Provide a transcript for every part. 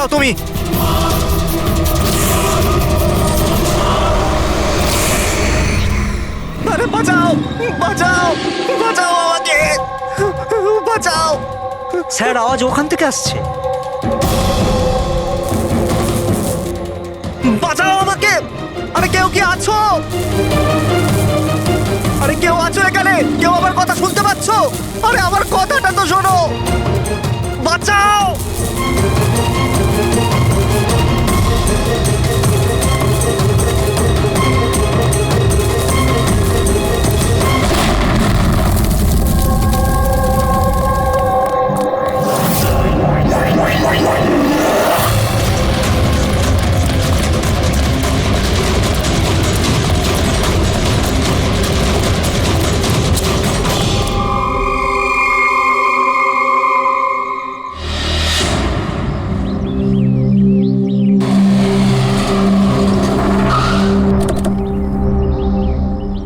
বাঁচাও তুমি। আরে বাঁচাও, বাঁচাও, বাঁচাও আমাকে, বাঁচাও। স্যার, আওয়াজ ওখান থেকে আসছে। বাঁচাও আমাকে। আরে কেউ কি আছো? আরে কেউ আছো এখানে? কেউ আমার কথা শুনতে পাচ্ছ? আরে আমার কথাটা তো শোনো, বাঁচাও।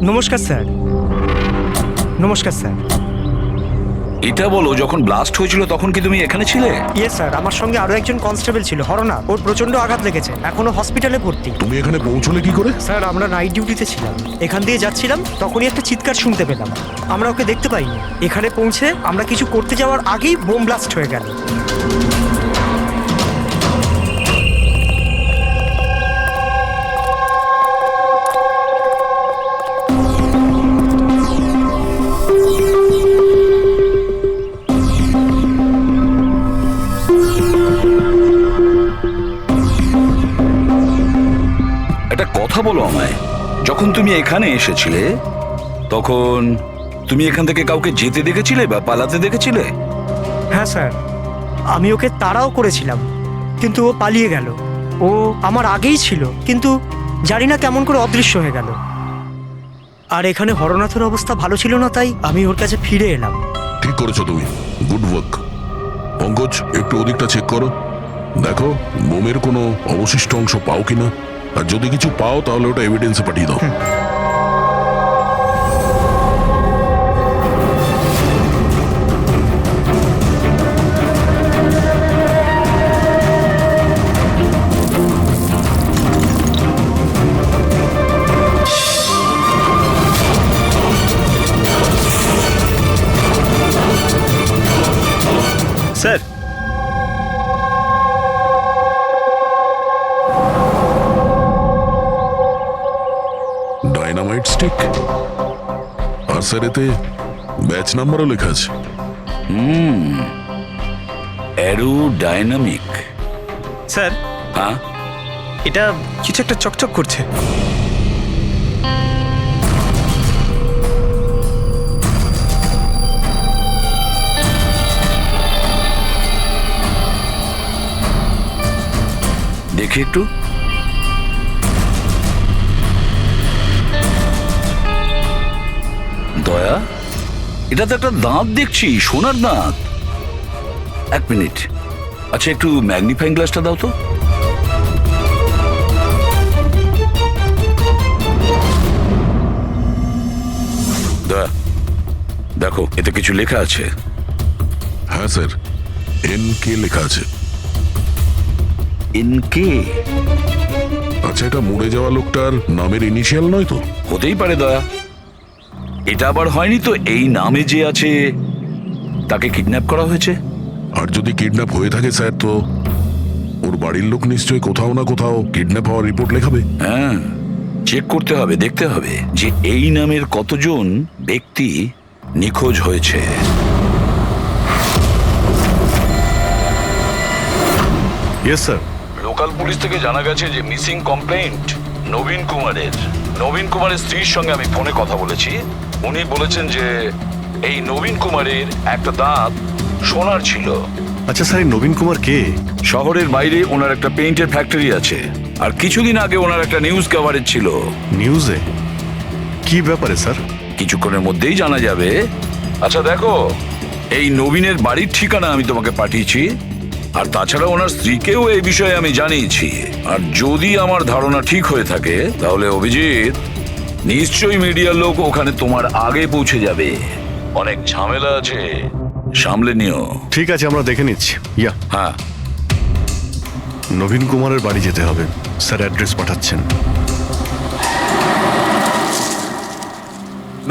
নমস্কার স্যার। নমস্কার স্যার। এটা বলো, যখন ব্লাস্ট হয়েছিল তখন কি তুমি এখানে ছিলে? ইয়েস স্যার, আমার সঙ্গে আরো একজন কনস্টেবল ছিল, হরনা। ওর প্রচন্ড আঘাত লেগেছে, এখনো হসপিটালে ভর্তি। তুমি এখানে পৌঁছলে কি করে? স্যার, আমরা নাইট ডিউটিতে ছিলাম, এখান দিয়ে যাচ্ছিলাম, তখনই একটা চিৎকার শুনতে পেলাম। আমরা ওকে দেখতে পাইনি। এখানে পৌঁছে আমরা কিছু করতে যাওয়ার আগেই বোম ব্লাস্ট হয়ে গেল। একটা কথা বলো আমায়, যখন তুমি এখানে এসেছিলে তখন তুমি এখান থেকে কাউকে যেতে দেখেছিলে বা পালাতে দেখেছিলে? হ্যাঁ স্যার, আমি ওকে তাড়াও করেছিলাম, কিন্তু ও পালিয়ে গেল। ও আমার আগেই ছিল, কিন্তু জানি না কেমন করে অদৃশ্য হয়ে গেল। আর এখানে হরনাথের অবস্থা ভালো ছিল না, তাই আমি ওর কাছে ফিরে এলাম। ঠিক করেছো তুমি, গুড ওয়ার্ক। পঙ্কজ, একটু ওদিকটা চেক করো, দেখো বোমের কোনো অবশিষ্ট অংশ পাও কিনা, আর যদি কিছু পাও তাহলে ওটা এভিডেন্সে পাঠিয়ে দাও। স্যার, ডাইনামাইট স্টিক, আর স্যার এতে ব্যাচ নাম্বারও লেখা আছে। Arrow dynamic. স্যার, হ্যাঁ, এটা কিছু একটা চকচক করছে। দেখি একটু। দয়া, এটা তো একটা দাঁত দেখছি, সোনার দাঁত। এক মিনিট, আচ্ছা একটু ম্যাগনিফাইং গ্লাসটা দাও তো। দয়া, দেখো এতে কিছু লেখা আছে। হ্যাঁ স্যার, NK লেখা আছে। এনকে? আচ্ছা, এটা মরে যাওয়া লোকটার নামের ইনিশিয়াল নয় তো? হতেই পারে দয়া। এটা আবার হয়নি তো এই নামে যে আছে তাকে কিডন্যাপ করা হয়েছে? আর যদি কিডন্যাপ হয়ে থাকে স্যার, তো ওর বাড়ির লোক নিশ্চয়ই কোথাও না কোথাও কিডন্যাপ হওয়ার রিপোর্ট লেখাবে। হ্যাঁ, চেক করতে হবে, দেখতে হবে যে এই নামের কতজন ব্যক্তি নিখোঁজ হয়েছে। Yes sir. লোকাল পুলিশ থেকে জানা গেছে যে মিসিং কমপ্লেন্ট নবীন কুমারের। নবীন কুমারের স্ত্রীর সঙ্গে আমি ফোনে কথা বলেছি। উনি বলেছেন যে এই নবীন কুমারের একটা দাঁত সোনার ছিল। আচ্ছা স্যার, নবীন কুমার কে? শহরের বাইরে ওনার একটা পেইন্টের ফ্যাক্টরি আছে, আর কিছুদিন আগে ওনার একটা নিউজ কভারেজ ছিল। নিউজে? কি ব্যাপারে স্যার? কিছুক্ষণের মধ্যেই জানা যাবে। আচ্ছা দেখো, এই নবীনের বাড়ির ঠিকানা আমি তোমাকে পাঠিয়েছি, আর তাছাড়া ওনার স্ত্রীকেও এই বিষয়ে আমি জানিয়েছি। আর যদি আমার ধারণা ঠিক হয়ে থাকে তাহলে অভিজিৎ, নিশ্চয়ই মিডিয়ার লোক ওখানে তোমার আগে পৌঁছে যাবে। অনেক ঝামেলা আছে, সামলে নিও। ঠিক আছে, আমরা দেখে নিচ্ছি। ইয়া। হ্যাঁ। নবীন কুমারের বাড়ি যেতে হবে। স্যার অ্যাড্রেস পাঠাচ্ছেন।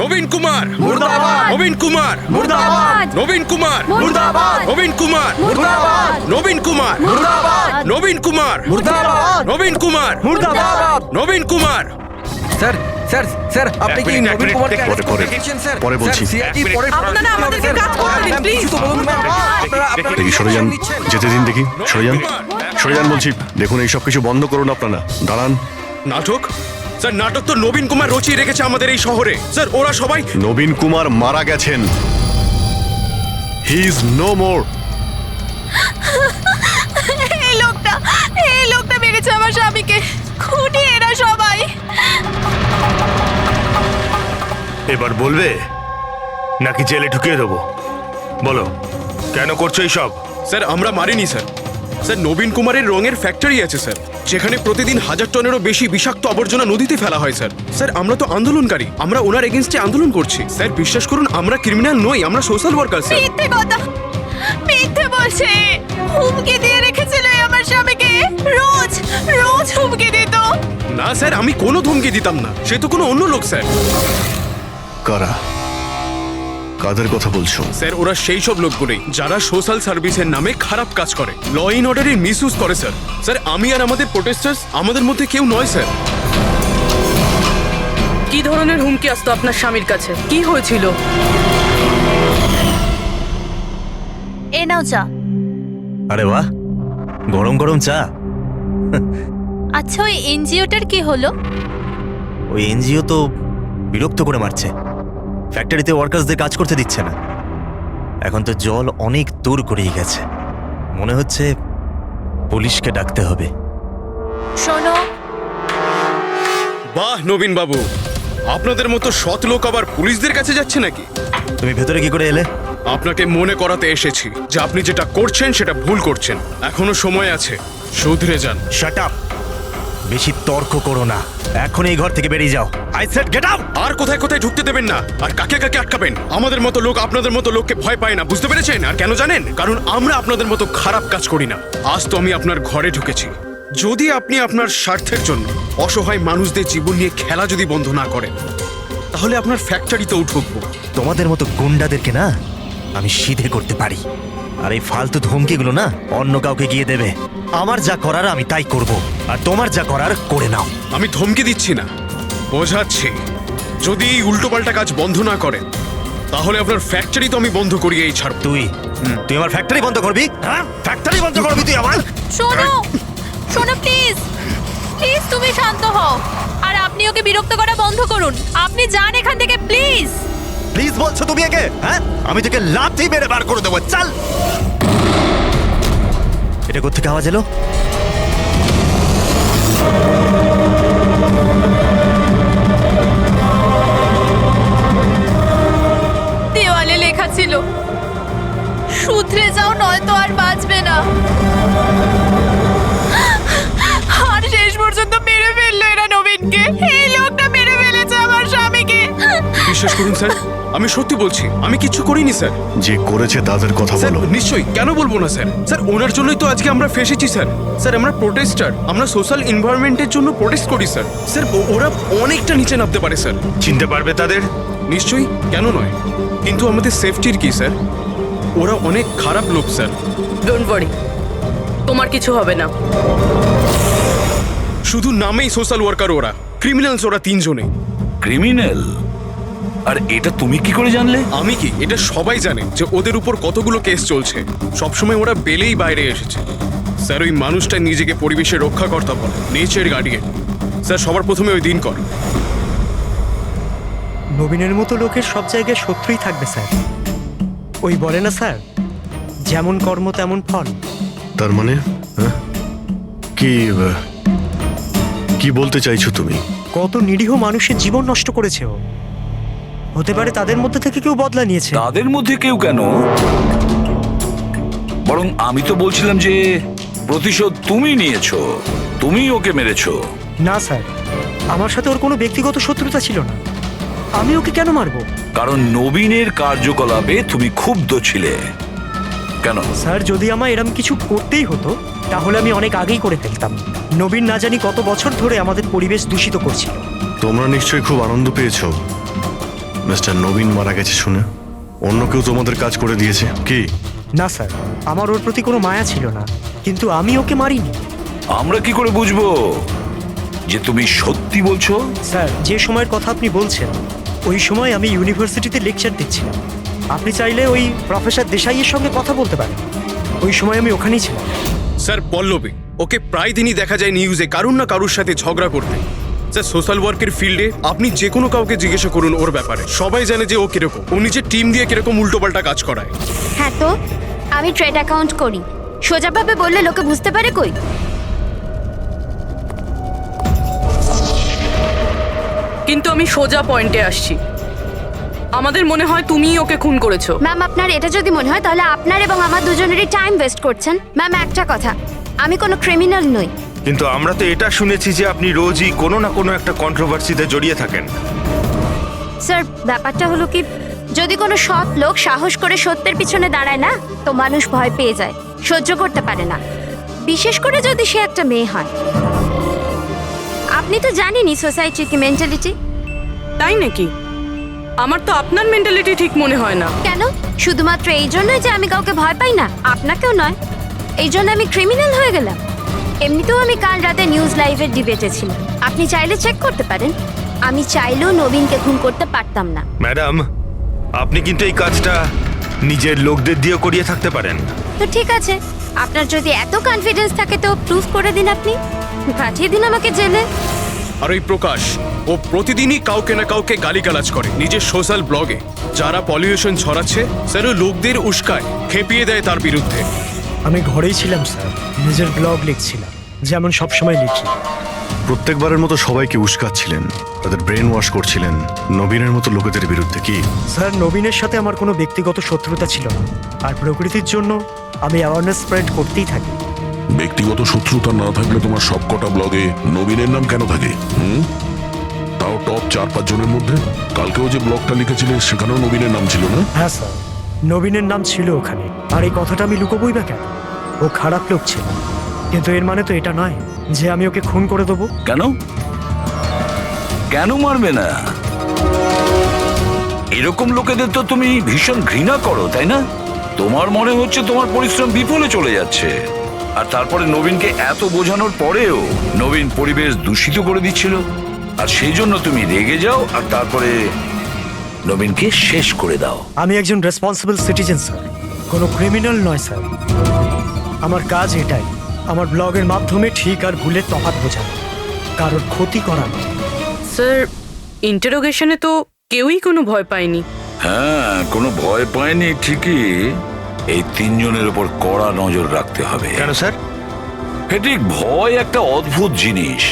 নবীন কুমার মুর্দাবাদ! নবীন কুমার মুর্দাবাদ! নবীন কুমার মুর্দাবাদ! নবীন কুমার মুর্দাবাদ! নবীন কুমার মুর্দাবাদ! নবীন কুমার মুর্দাবাদ! নবীন কুমার মুর্দাবাদ! নবীন কুমার স্যার স্যার স্যার আপনি কি নবীন কুমারকে পরে, arrest পরে। করতে দেখেছেন, স্যার? পরে বলছি। স্যার, CID পরে আপনারা আমাদেরকে কাজ করতে দিন, প্লিজ। কিছু বলুন না। আপনারা দেখি সরে যান, নিচ্ছেন। যেতে দিন দেখি, সরে যান, সরে যান বলছি। দেখুন এই সব কিছু বন্ধ করুন আপনারা, দাঁড়ান। নাটক স্যার, নাটক তো নবীন কুমার রচিয়ে রেখেছে আমাদের এই শহরে। স্যার ওরা সবাই নবীন কুমার মারা গেছেন। He is no more. এই লোকটা মেরেছে আমার স্বামীকে। খুনি এরা সবাই। এবার বলবে নাকি জেলে ঢুকিয়ে দেবো? বলো, কেন করছো এইসব? স্যার আমরা মারিনি স্যার। স্যার নবীন কুমারের রঙের ফ্যাক্টরি আছে স্যার, যেখানে প্রতিদিন 1000 টনেরও বেশি বিষাক্ত আবর্জনা নদীতে ফেলা হয় স্যার। স্যার আমরা তো আন্দোলনকারী, আমরা ওনার এগেনস্টে আন্দোলন করছি স্যার। বিশ্বাস করুন আমরা ক্রিমিনাল নই, আমরা সোশ্যাল ওয়ার্কার স্যার। মিথ্যে কথা, মিথ্যে বলছে। হুমকি দিয়ে রেখেছিল আমার স্বামীকে। রোজ রোজ হুমকি দিত। না স্যার, আমি কোনো ধমকি দিতাম না, সে তো কোনো অন্য লোক স্যার। কারা? কাদের কথা বলছো? স্যার ওরা সেই সব লোকগুলোই যারা সোশ্যাল সার্ভিসের নামে খারাপ কাজ করে, ল ইন অর্ডারের মিসইউজ করে স্যার। স্যার আমি আর আমাদের প্রোটেস্টার্স আমাদের মধ্যে কেউ নয় স্যার। কি ধরনের হুমকি আসতো আপনার স্বামীর কাছে? কি হয়েছিল? এ নাও চা। আরে বাহ, গরম গরম চা। আচ্ছা, ওই এনজিওটার কি হলো? ওই এনজিও তো বিরক্ত করে মারছে, ফ্যাক্টরিতে ওয়ার্কার্সদের কাজ করতে দিচ্ছে না। এখন তো জল অনেক দূর গড়িয়ে গেছে, মনে হচ্ছে পুলিশকে ডাকতে হবে। শোনো, বাহ নবীন বাবু, আপনাদের মতো সৎ লোক আবার পুলিশদের কাছে যাচ্ছে নাকি? তুমি ভেতরে কি করে এলে? আপনাকে মনে করাতে এসেছি যে আপনি যেটা করছেন সেটা ভুল করছেন। এখনো সময় আছে, শুধরে যান। শাট আপ, বেশি তর্ক করো না, এখন এই ঘর থেকে বেরিয়ে যাও। I said get out. আর কোথায় কোথায় ঢুকতে দেবেন না, আর কাকে কাকে আটকাবেন। আমাদের মতো লোক আপনাদের মতো লোককে ভয় পায় না, বুঝতে পেরেছেন? আর কেন জানেন? কারণ আমরা আপনাদের মতো খারাপ কাজ করি না। আজ তো আমি আপনার ঘরে ঢুকেছি। যদি আপনি আপনার স্বার্থের জন্য অসহায় মানুষদের জীবন নিয়ে খেলা যদি বন্ধ না করেন, তাহলে আপনার ফ্যাক্টরিতেও ঢুকবো। তোমাদের মতো গুন্ডাদেরকে না আমি সিধে করতে পারি, আর এই ফালতু ধমকিগুলো না অন্য কাউকে গিয়ে দেবে। আমার যা করার আমি তাই করব, আর তোমার যা করার করে নাও। আমি ধমকি দিচ্ছি না, বোঝাচ্ছি। যদি এই উল্টোপাল্টা কাজ বন্ধ না করেন, তাহলে আপনার ফ্যাক্টরি তো আমি বন্ধ করিয়েই ছাড়ব। তুই আমার ফ্যাক্টরি বন্ধ করবি? হ্যাঁ, ফ্যাক্টরি বন্ধ করবি তুই আমার? শোনো, শোনো প্লিজ, প্লিজ তুমি শান্ত হও। আর আপনি ওকে বিরক্ত করা বন্ধ করুন। আপনি যান এখান থেকে প্লিজ। প্লিজ বলছো তুমি একে? হ্যাঁ, আমি তোকে লাথি মেরে বার করে দেবো। চল। এটা কোত্থেকে আওয়াজ এলো? দেওয়ালে লেখা ছিল, শুধরে যাও নয়তো আর বাঁচবে না। আর শেষ পর্যন্ত মেরে ফেললো এরা নবীনকে। এই লোকটা মেরে ফেলেছে আমার স্বামীকে। বিশ্বাস করুন স্যার, আমি সত্যি বলছি, আমি কিচ্ছু করিনি স্যার। যে করেছে তাদের কথা স্যার বলো। নিশ্চয়ই, কেন বলবো না স্যার। স্যার ওনার জন্যই তো আজকে আমরা ফেসেছি স্যার। স্যার আমরা প্রোটেস্টার, আমরা সোশ্যাল এনভায়রনমেন্টের জন্য প্রোটেস্ট করি স্যার। স্যার ওরা অনেকটা নিচে নামতে পারে স্যার। চিনতে পারবে তাদের? নিশ্চয়ই, কেন নয়, কিন্তু আমাদের সেফটির কি স্যার? ওরা অনেক খারাপ লোক স্যার। ডোন্ট ওয়ারি, তোমার কিছু হবে না। শুধু নামেই সোশ্যাল ওয়ার্কার ওরা, ক্রিমিনালস ওরা তিনজনে। ক্রিমিনাল? আর এটা তুমি কি করে জানলে? আমি কি, এটা সবাই জানে যে ওদের উপর কতগুলো কেস চলছে। সবসময় ওরা বেলেই বাইরে এসেছে স্যার। ওই মানুষটা নিজেকে পরিবেশের রক্ষাকর্তা বলে, নেচার গার্ডিয়ান। স্যার সবার প্রথমে ওই দিন কর। নবীনের মতো লোকের সব জায়গায় শত্রুই থাকবে স্যার। ওই বলে না স্যার, যেমন কর্ম তেমন ফল। তার মানে হ্যাঁ? কি বলতে চাইছো তুমি? কত নিরীহ মানুষের জীবন নষ্ট করেছে ও। হতে পারে তাদের মধ্যে থেকে কেউ বদলা নিয়েছে। তাদের মধ্যে কেউ কেন, বরং আমি তো বলছিলাম যে প্রতিশোধ তুমি নিয়েছো, তুমি ওকে মেরেছো। না স্যার, আমার সাথে ওর কোনো ব্যক্তিগত শত্রুতা ছিল না। আমি ওকে কেন মারবো? কারণ নবীনের কার্যকলাপে তুমি ক্ষুব্ধ ছিলে। কেন? স্যার যদি আমায় এরম কিছু করতেই হতো তাহলে আমি অনেক আগেই করে ফেলতাম। নবীন না জানি কত বছর ধরে আমাদের পরিবেশ দূষিত করছিল। তোমরা নিশ্চয়ই খুব আনন্দ পেয়েছো মিস্টার নবীন মারা গেছে শুনে। অন্য কেউ তোমাদের কাজ করে দিয়েছে কি? না স্যার, আমার ওর প্রতি কোনো মায়া ছিল না, কিন্তু আমি ওকে মারিনি। আমরা কি করে বুঝবো যে তুমি সত্যি বলছো? স্যার, যে সময়ের কথা আপনি বলছেন ওই সময় আমি ইউনিভার্সিটিতে লেকচার দিচ্ছিলাম। আপনি চাইলে ওই প্রফেসর দেশাইয়ের সঙ্গে কথা বলতে পারেন। ওই সময় আমি ওখানেই ছিলাম। স্যার পল্লবী, ওকে প্রায় দিনই দেখা যায় নিউজে কারুর না কারুর সাথে ঝগড়া করতে। স্যার সোশ্যাল ওয়ার্কের ফিল্ডে আপনি যে কোনো কাউকে জিজ্ঞাসা করুন ওর ব্যাপারে, সবাই জানে যে ও কিরকম, ও নিজের টিম দিয়ে কিরকম উল্টোপাল্টা কাজ করায়। হ্যাঁ তো আমি ট্রেড অ্যাকাউন্ট করি, সোজাভাবে বললে লোকে বুঝতে পারে কই। কিন্তু আমি সোজা পয়েন্টে আসছি। আমাদের মনে হয় তুমিই ওকে খুন করেছো। ম্যাম আপনার এটা যদি মনে হয় তাহলে আপনার এবং আমার দুজনেরই টাইম ওয়েস্ট করছেন। ম্যাম একটা কথা, আমি কোনো ক্রিমিনাল নই। কিন্তু আমরা তো এটা শুনেছি যে আপনি রোজই কোনো না কোনো একটা কন্ট্রোভার্সিতে জড়িয়ে থাকেন। স্যার ব্যাপারটা হলো কি, যদি কোনো সৎ লোক সাহস করে সত্যের পিছনে দাঁড়ায় না, তো মানুষ ভয় পেয়ে যায়, সহ্য করতে পারে না, বিশেষ করে যদি সে একটা মেয়ে হয়। আপনি তো জানেনই সোসাইটির কি মেন্টালিটি। তাই নাকি? আমার তো আপনার মেন্টালিটি ঠিক মনে হয় না। কেন? শুধুমাত্র এই জন্যই যে আমি কাউকে ভয় পাই না? আপনাকেও নয়। এই জন্য আমি ক্রিমিনাল হয়ে গেলাম? এমনিতেও আমি কাল রাতে নিউজ লাইভের ডিবেটে ছিলাম, আপনি চাইলে চেক করতে পারেন। আমি চাইলেও নবীনকে খুন করতে পারতাম না। ম্যাডাম, আপনি কিন্তু এই কাজটা নিজের লোকদের দিয়ে করিয়ে থাকতে পারেন। তো ঠিক আছে, আপনার যদি এত কনফিডেন্স থাকে তো প্রুফ করে দিন, আপনি পাঠিয়ে দিন আমাকে জেলে। আর ওই প্রকাশ, ও প্রতিদিনই কাউকে না কাউকে গালিগালাজ করে নিজের সোশ্যাল ব্লগে। যারা পলিউশন ছড়াচ্ছে স্যার ও লোকদের উস্কায়, খেপিয়ে দেয় তার বিরুদ্ধে। আমি ঘরেই ছিলাম স্যার, নিজের ব্লগ লিখছিলাম, যেমন সবসময় লিখি। প্রত্যেকবারের মতো সবাইকে উস্কাচ্ছিলেন, তাদের ব্রেন ওয়াশ করছিলেন নবীনের মতো লোকেদের বিরুদ্ধে কি? স্যার, নবীনের সাথে আমার কোনো ব্যক্তিগত শত্রুতা ছিল না, আর প্রকৃতির জন্য আমি অ্যাওয়ারনেস স্প্রেড করতেই থাকি। ব্যক্তিগত শত্রুতা না থাকলে তোমার সবকটা ব্লগে নবীনের নাম কেন থাকে? তাও টপ 4-5 জনের মধ্যে। কালকেও যে ব্লগটা লিখেছিলে সেখানেও নবীনের নাম ছিল না? হ্যাঁ স্যার, নবীনের নাম ছিল ওখানে। আর এই কথাটা আমি লুকোবই বা কেন? ও খারাপ লোক ছিল, কিন্তু এর মানে তো এটা নয় যে আমি ওকে খুন করে দেবো। কেন? কেন মারবে না? এরকম লোকেদের তো তুমি ভীষণ ঘৃণা করো, তাই না? তোমার মনে হচ্ছে তোমার পরিশ্রম বিফলে চলে যাচ্ছে, আর তারপরে নবীনকে এত বোঝানোর পরেও নবীন পরিবেশ দূষিত করে দিচ্ছিল, আর সেই জন্য তুমি রেগে যাও আর তারপরে নবীনকে শেষ করে দাও। আমি একজন রেসপন্সিবল সিটিজেন স্যার, কোনো ক্রিমিনাল নয় স্যার। আমার কাজ এটাই, আমার ব্লগের মাধ্যমে ঠিক আর ভুলের তফাৎ বোঝানো, কারোর ক্ষতি করা নয়। স্যার, ইন্টারোগেশনে তো কেউই কোনো ভয় পায়নি। হ্যাঁ, কোনো ভয় পায়নি ঠিকই। এই 3 জনের উপর কড়া নজর রাখতে হবে। কেন স্যার? ঠিক, ভয় একটা অদ্ভুত জিনিস।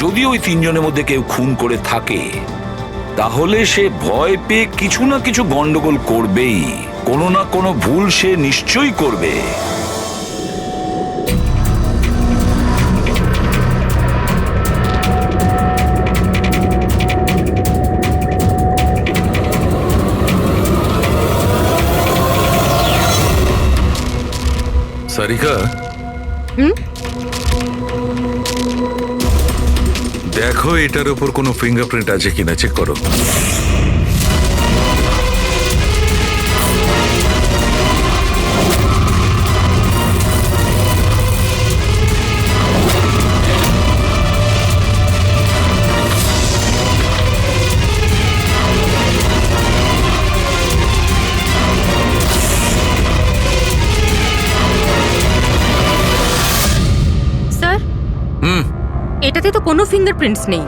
যদি ওই 3 জনের মধ্যে কেউ খুন করে থাকে, তাহলে সে ভয় পেয়ে কিছু না কিছু গন্ডগোল করবেই, কোনো না কোনো ভুল সে নিশ্চয়ই করবে। সারিকা, দেখো এটার উপর কোনো ফিঙ্গারপ্রিন্ট আছে কিনা চেক করো। স্যার, এটাতে তো কোনো ফিঙ্গারপ্রিন্টস নেই।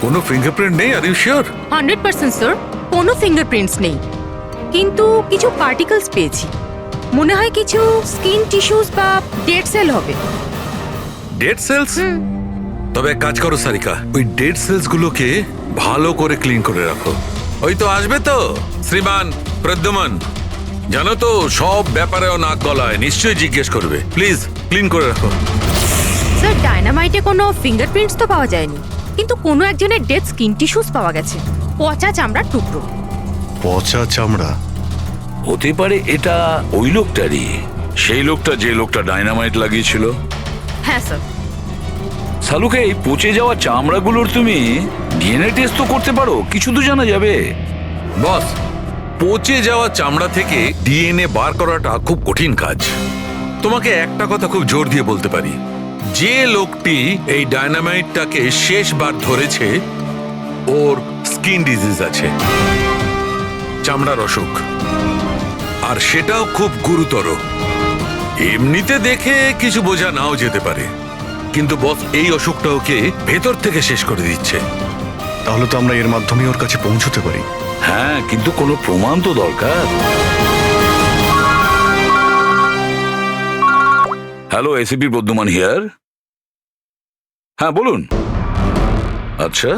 কোনো ফিঙ্গারপ্রিন্ট নেই? Are you sure? 100% স্যার, কোনো ফিঙ্গারপ্রিন্টস নেই, কিন্তু কিছু পার্টিকেলস পেয়েছি। মনে হয় কিছু স্কিন টিস্যুস বা ডেড সেল হবে। Dead cells? তবে এক কাজ করো সারিকা, ওই ডেড সেলস গুলোকে ভালো করে ক্লিন করে রাখো। ওই তো আসবে তো শ্রীমান প্রদ্যুমন, জানো তো সব ব্যাপারেও নাক গলায়, নিশ্চয়ই জিজ্ঞেস করবে। প্লিজ ক্লিন করে রাখো। স্যার, ডায়নামাইটে কোনো ফিঙ্গারপ্রিন্টস তো পাওয়া যায়নি, কিন্তু কোনো একজনের ডেড স্কিন টিস্যুস পাওয়া গেছে, পচা চামড়ার টুকরো। পচা চামড়া? হতে পারে এটা ওই লোকটারই, সেই লোকটা যে লোকটা ডাইনামাইট লাগিয়েছিল? হ্যাঁ স্যার। সালুকে এই পচে যাওয়া চামড়াগুলোর তুমি ডিএনএ টেস্ট তো করতে পারো, কিছু তো জানা যাবে। বস, পচে যাওয়া চামড়া থেকে ডিএনএ বার করাটা খুব কঠিন কাজ। তোমাকে একটা কথা খুব জোর দিয়ে বলতে পারি, যে লোকটি এই ডায়নামাইটটাকে শেষবার ধরেছে ওর স্কিন ডিজিজ আছে, চামড়ার অসুখ, আর সেটাও খুব গুরুতর। এমনিতে দেখে কিছু বোঝা নাও যেতে পারে, কিন্তু বস এই অসুখটা ওকে ভেতর থেকে শেষ করে দিচ্ছে। তাহলে তো আমরা এর মাধ্যমে ওর কাছে পৌঁছতে পারি। হ্যাঁ, কিন্তু কোনো প্রমাণ তো দরকার। Hello, ACP Bardhaman here. হ্যাঁ বলুন। আচ্ছা,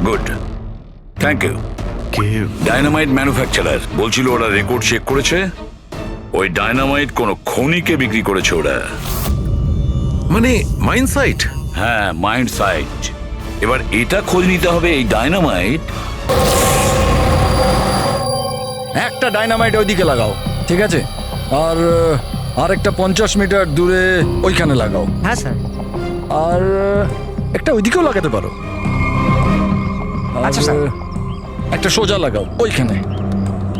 good, thank you. Dynamite manufacturer বলছিল ওরা রেকর্ড চেক করেছে, ওই ডায়নামাইট কোনো খনিকে বিক্রি করেছে ওরা। মানে মাইন সাইট? হ্যাঁ, মাইন্ড সাইট। এবার এটা খোঁজ নিতে হবে এই ডায়নামাইট। একটা ডাইনামাইট ওইদিকে লাগাও, ঠিক আছে? আর আরেকটা 50 মিটার দূরে ওইখানে লাগাও। হ্যাঁ স্যার। আর একটা ওইদিকেও লাগাতে পারো। আচ্ছা স্যার। একটা সোজা লাগাও ওইখানে,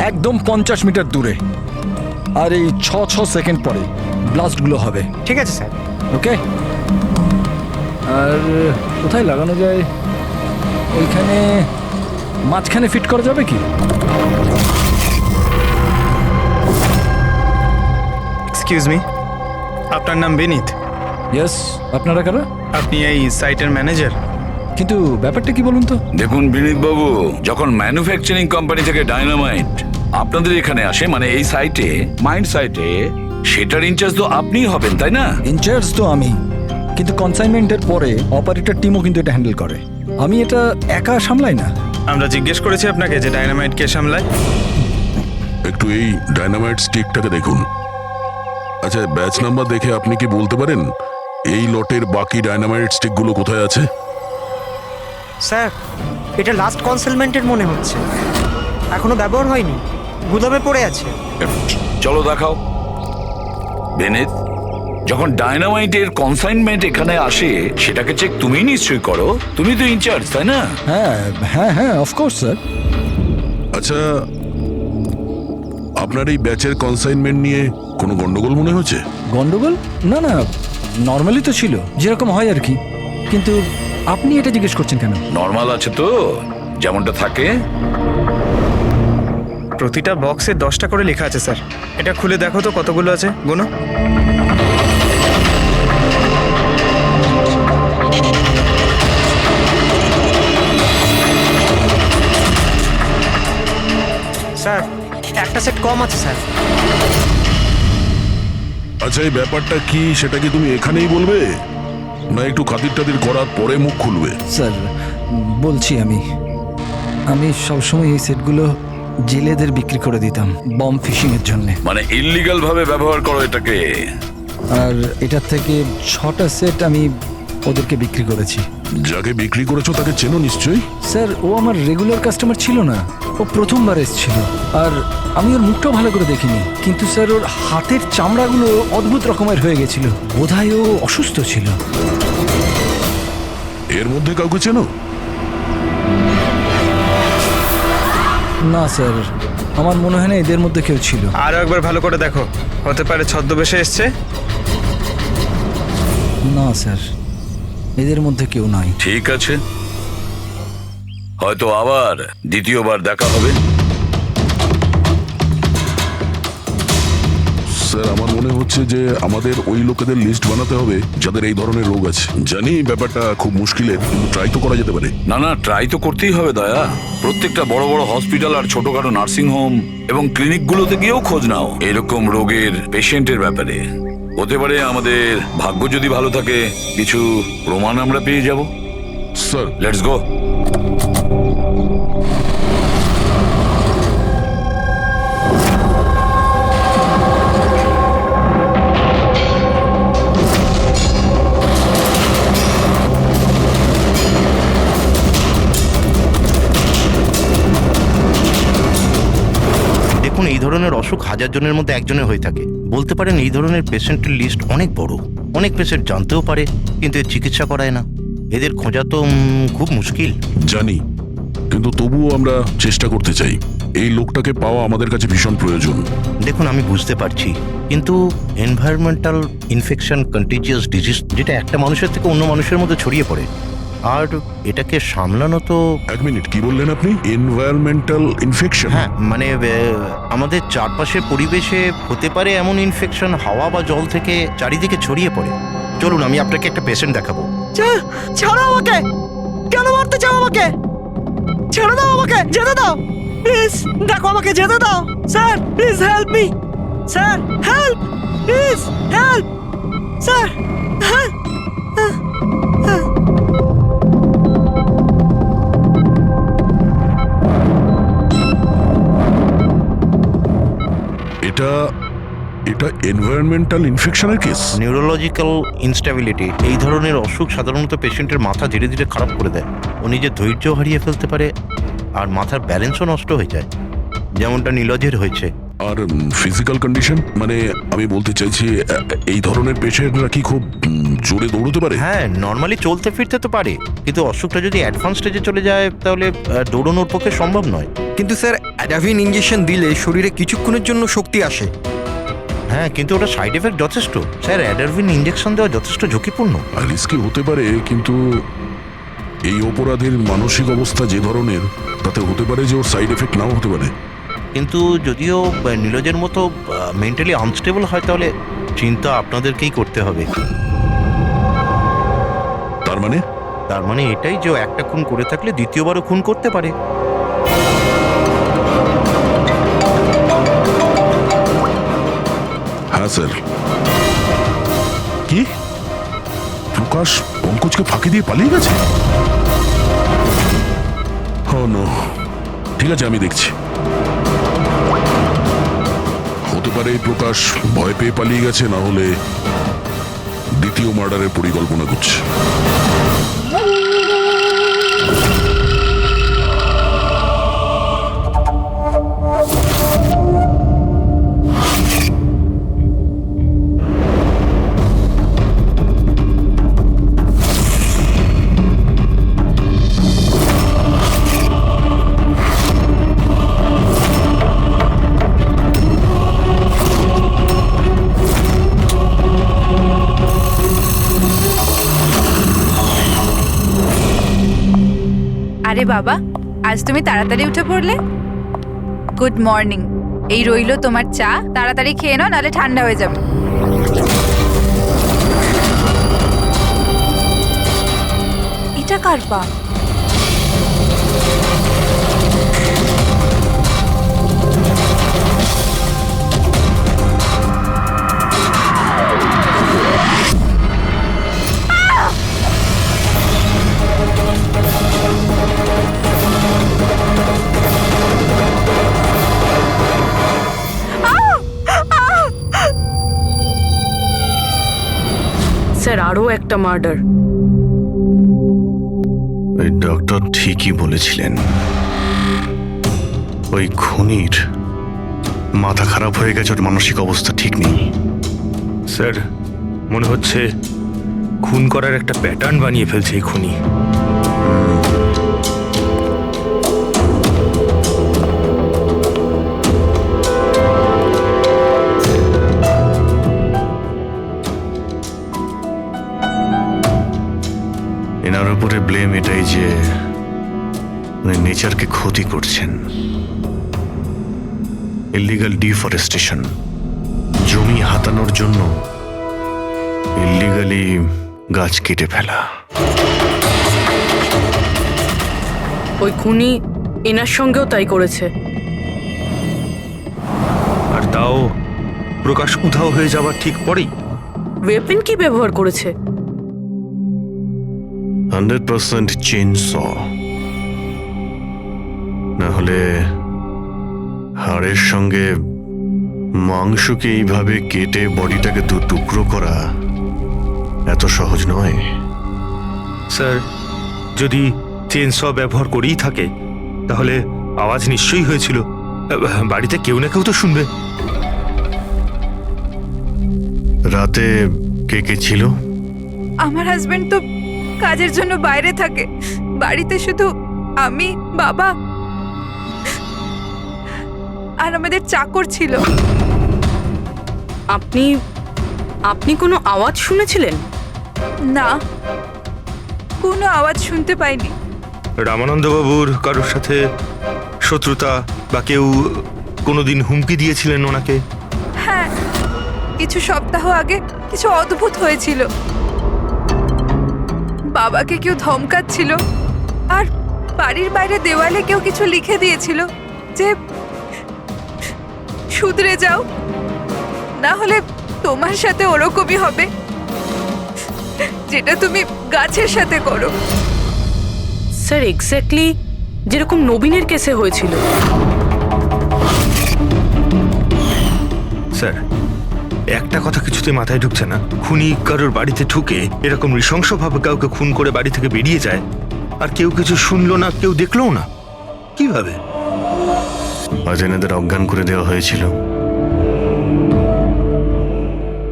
একদম 50 মিটার দূরে। আর এই 6 সেকেন্ড পরে ব্লাস্টগুলো হবে। ঠিক আছে স্যার। ওকে। আর কোথায় লাগানো যায়? ওইখানে মাঝখানে ফিট করা যাবে কি? এক্সকিউজ মি, আপনার নাম বিনীত? ইয়েস। আপনারা কারা? আপনি এই সাইটের ম্যানেজার? কিন্তু ব্যাপারটা কি বলুন তো? দেখুন বিনীত বাবু, যখন ম্যানুফ্যাকচারিং কোম্পানি থেকে ডায়নামাইট আপনাদের এখানে আসে, মানে এই সাইটে, মাইন্ড সাইটে, সেটার ইনচার্জ তো আপনিই হবেন, তাই না? ইনচার্জ তো আমি, কিন্তু কনসাইনমেন্টের পরে অপারেটর টিমও কিন্তু এটা হ্যান্ডেল করে। আমি এটা একা সামলাই না। আমরা জিজ্ঞেস করেছি আপনাকে যে ডায়নামাইট কে সামলায়। একটু এই ডায়নামাইট স্টিকটাকে দেখুন। আচ্ছা, ব্যাচ নাম্বার দেখে আপনি কি বলতে পারেন এই লটের বাকি ডায়নামাইট স্টিকগুলো কোথায় আছে? স্যার, এটা লাস্ট কনসেলমেন্টের মনে হচ্ছে, এখনো ব্যবহার হয়নি, গুদামে পড়ে আছে। চলো দেখাও। বিনীত, যখন ডায়নামাইটের কনসাইনমেন্ট এখানে আসে, সেটাকে চেক তুমি নিশ্চয়ই করো, তুমি তো ইনচার্জ, তাই না? হ্যাঁ হ্যাঁ হ্যাঁ, অফকোর্স স্যার। আচ্ছা, আপনার এই ব্যাচের কনসাইনমেন্ট নিয়ে কোনো গন্ডগোল মনে হচ্ছে? গন্ডগোল? না না, নর্মালি তো ছিল, যেরকম হয় আর কি। কিন্তু আপনি এটা জিজ্ঞেস করছেন কেন? নর্মাল আছে তো, যেমনটা থাকে। প্রতিটা বক্সে 10টা করে লেখা আছে স্যার। এটা খুলে দেখো তো কতগুলো আছে, গুনো। স্যার, একটা সেট কম আছে স্যার। আচ্ছা, এই ব্যাপারটা কি সেটা কি তুমি এখানেই বলবে, না একটু খাতির টাতির করার পরে মুখ খুলবে? স্যার বলছি, আমি সবসময় এই সেটগুলো জেলেদের বিক্রি করে দিতাম বম ফিশিং এর জন্য। মানে ইল্লিগাল ভাবে ব্যবহার করো এটাকে। আর এটার থেকে 6টা সেট আমি ওদেরকে বিক্রি করেছি। যাকে বিক্রি করেছো তাকে চেনো নিশ্চয়ই? স্যার, ও আমার রেগুলার কাস্টমার ছিল না, ও প্রথমবার এসেছিল। আর আমি ওর মুখটাও ভালো করে দেখিনি, কিন্তু স্যার ওর হাতের চামড়াগুলো অদ্ভুত রকমের হয়ে গেছিল, বোধহয় ও অসুস্থ ছিল। এর মধ্যে কাউকে চেনো? না স্যার, আমার মনে হয় না এদের মধ্যে কেউ ছিল। আরো একবার ভালো করে দেখো, হতে পারে ছদ্মবেশে এসছে। না স্যার, এদের মধ্যে কেউ নাই। ঠিক আছে, হয়তো আবার দ্বিতীয়বার দেখা হবে। স্যার, আমার মনে হচ্ছে যে আমাদের ওই লোকেদের লিস্ট বানাতে হবে যাদের এই ধরনের রোগ আছে। জানি ব্যাপারটা খুব মুশকিলের, কিন্তু ট্রাই তো করা যেতে পারে। না না, ট্রাই তো করতেই হবে দয়া। প্রত্যেকটা বড় বড় হসপিটাল আর ছোটখাটো নার্সিং হোম এবং ক্লিনিকগুলোতে গিয়েও খোঁজ নাও এরকম রোগের পেশেন্টের ব্যাপারে। হতে পারে আমাদের ভাগ্য যদি ভালো থাকে, কিছু প্রমাণ আমরা পেয়ে যাব। Sir, let's go. দেখুন, এই ধরনের অসুখ হাজার জনের মধ্যে একজনের হয়ে থাকে। বলতে পারেন এই ধরনের পেশেন্টের লিস্ট অনেক বড়। অনেক পেশেন্ট জানতেও পারে কিন্তু এর চিকিৎসা করায় না। এদের খোঁজা তো খুব মুশকিল। জানি, কিন্তু তবুও আমরা চেষ্টা করতে চাই। এই লোকটাকে পাওয়া আমাদের কাছে ভীষণ প্রয়োজন। দেখুন, আমি বুঝতে পারছি, কিন্তু এনভায়রনমেন্টাল ইনফেকশন কন্টিজিয়াস ডিজিজ, যেটা একটা মানুষের থেকে অন্য মানুষের মধ্যে ছড়িয়ে পড়ে, আর এটাকে সামলানো তো। এক মিনিট, কি বললেন আপনি? Environmental infection? হ্যাঁ, মানে আমাদের চারপাশের পরিবেশে হতে পারে এমন ইনফেকশন হাওয়া বা জল থেকে চারিদিকে ছড়িয়ে পড়ে। চলুন, আমি আপনাকে একটা পেশেন্ট দেখাবো। ছাড়ো আমাকে! কেন মারতে চাও আমাকে? ছেড়ে দাও আমাকে, যেতে দাও প্লিজ। দেখো, আমাকে যেতে দাও sir, please help me sir, help please, help sir, help. এটা এনভায়রনমেন্টাল ইনফেকশনের কেস। নিউরোলজিক্যাল ইনস্টেবিলিটি, এই ধরনের অসুখ সাধারণত পেশেন্টের মাথা ধীরে ধীরে খারাপ করে দেয়। ও নিজের ধৈর্য হারিয়ে ফেলতে পারে আর মাথার ব্যালেন্সও নষ্ট হয়ে যায়, যেমনটা নীলজের হয়েছে। আর ফিজিক্যাল কন্ডিশন, মানে আমি বলতে চাইছি এই ধরনের পেশেন্টরা কি খুব জোরে দৌড়তে পারে? হ্যাঁ, নর্মালি চলতে ফিরতে তো পারে, কিন্তু অসুখটা যদি অ্যাডভান্স স্টেজে চলে যায় তাহলে দৌড়ানোর পক্ষে সম্ভব নয়। কিন্তু স্যার, অ্যাডাভিন ইঞ্জেকশন দিলে শরীরে কিছুক্ষণের জন্য শক্তি আসে। হ্যাঁ, কিন্তু ওটা সাইড এফেক্ট যথেষ্ট। স্যার, অ্যাডারভিন ইঞ্জেকশন দেওয়া যথেষ্ট ঝুঁকিপূর্ণ। রিস্কি হতে পারে, কিন্তু এই অপরাধের মানসিক অবস্থা যে ধরনের, তাতে হতে পারে যে ওর সাইড এফেক্ট নাও হতে পারে। কিন্তু যদিও নীলজের মতো মেন্টালি আনস্টেবল হয়, তাহলে চিন্তা আপনাদেরকেই করতে হবে। তার মানে এটাই যে একটা খুন করে থাকলে দ্বিতীয়বারও খুন করতে পারে। হ্যাঁ স্যার। কি প্রকাশ পঙ্কজকে ফাঁকি দিয়ে পালিয়ে গেছে? ও নো, ঠিক আছে, আমি দেখছি। হতে পারে প্রকাশ ভয় পেয়ে পালিয়ে গেছে, না হলে দ্বিতীয় মার্ডারের পরিকল্পনা করছে। আরে বাবা, আজ তুমি তাড়াতাড়ি উঠে পড়লে। Good morning. এই রইলো তোমার চা, তাড়াতাড়ি খেয়ে নাও, নাহলে ঠান্ডা হয়ে যাবে। এটা কার পা? স্যার, আরও একটা মার্ডার। ওই ডক্টর ঠিকই বলেছিলেন, ওই খুনির মাথা খারাপ হয়ে গেছে, ওর মানসিক অবস্থা ঠিক নেই। স্যার, মনে হচ্ছে খুন করার একটা প্যাটার্ন বানিয়ে ফেলছে এই খুনি। এনার উপরে ব্লেম এটাই যে উনি নেচারকে ক্ষতি করছেন। ইলিগাল ডিফরেস্টেশন, জমি হাতানোর জন্য ইলিগালি গাছ কেটে ফেলা। ওই খুনি এনার সঙ্গেও তাই করেছে। আর তাও প্রকাশ উধাও হয়ে যাবার ঠিক পরেই। ওয়েপেন কি ব্যবহার করেছে? 100% চেইন স, না হলে হাড়ের সঙ্গে মাংসকে এইভাবে কেটে বডিটাকে দু টুকরো করা এত সহজ নয়। স্যার, যদি চেইন স ব্যবহার করেই থাকে তাহলে আওয়াজ নিশ্চয়ই হয়েছিল। বাড়িতে কেউ না কেউ তো শুনবে। রাতে কে কে ছিল? আমার হাজবেন্ড তো কাজের জন্য বাইরে থাকে, বাড়িতে শুধু আমি, বাবা আর আমাদের চাকর ছিল। আপনি আপনি কোনো আওয়াজ শুনেছিলেন? না, কোনো আওয়াজ শুনতে পাইনি। রামানন্দবাবুর কারোর সাথে শত্রুতা বা কেউ কোনোদিন হুমকি দিয়েছিলেন ওনাকে? হ্যাঁ, কিছু সপ্তাহ আগে কিছু অদ্ভুত হয়েছিল। বাবাকে কেউ ধমকাচ্ছিল আর বাড়ির বাইরে দেওয়ালে কেউ কিছু লিখে দিয়েছিল যে শুধরে যাও, না হলে তোমার সাথে ওরকমই হবে যেটা তুমি গাছের সাথে করো। স্যার, এক্স্যাক্টলি যেরকম নবীনের কেসে হয়েছিল। স্যার, একটা কথা কিছুতে মাথায় ঢুকছে না। খুনি কারোর বাড়িতে ঢুকে এরকম নৃশংসভাবে কাউকে খুন করে বাড়ি থেকে বেরিয়ে যায়, আর কেউ কিছু শুনলো না, কেউ দেখলোও না। কিভাবে? অজেনাদের অজ্ঞান করে দেওয়া হয়েছিল।